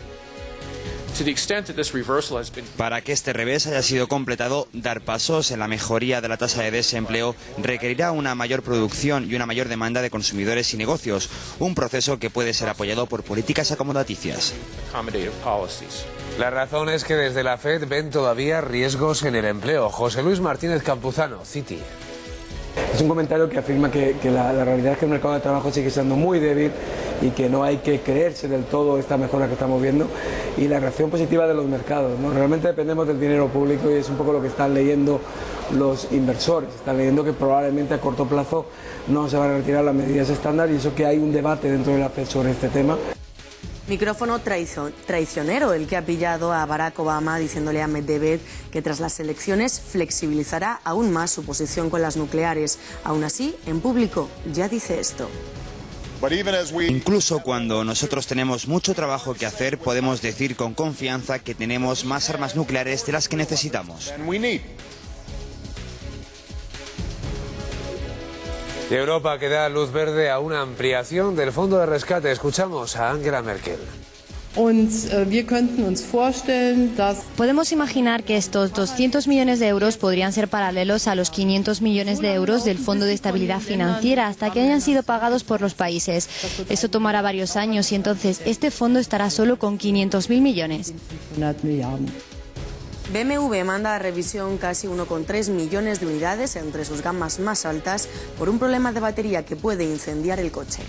Para que este revés haya sido completado, dar pasos en la mejoría de la tasa de desempleo requerirá una mayor producción y una mayor demanda de consumidores y negocios, un proceso que puede ser apoyado por políticas acomodaticias. La razón es que desde la FED ven todavía riesgos en el empleo. José Luis Martínez Campuzano, Citi. Es un comentario que afirma que la realidad es que el mercado de trabajo sigue siendo muy débil y que no hay que creerse del todo esta mejora que estamos viendo y la reacción positiva de los mercados, ¿no? Realmente dependemos del dinero público y es un poco lo que están leyendo los inversores. Están leyendo que probablemente a corto plazo no se van a retirar las medidas estándar y eso que hay un debate dentro de la FED sobre este tema. Micrófono traicionero el que ha pillado a Barack Obama diciéndole a Medvedev que tras las elecciones flexibilizará aún más su posición con las nucleares. Aún así, en público ya dice esto. Incluso cuando nosotros tenemos mucho trabajo que hacer, podemos decir con confianza que tenemos más armas nucleares de las que necesitamos. Y Europa que da luz verde a una ampliación del fondo de rescate. Escuchamos a Angela Merkel. Podemos imaginar que estos 200 millones de euros podrían ser paralelos a los 500 millones de euros del Fondo de Estabilidad Financiera hasta que hayan sido pagados por los países. Eso tomará varios años y entonces este fondo estará solo con 500.000 millones. BMW manda a revisión casi 1,3 millones de unidades entre sus gamas más altas por un problema de batería que puede incendiar el coche.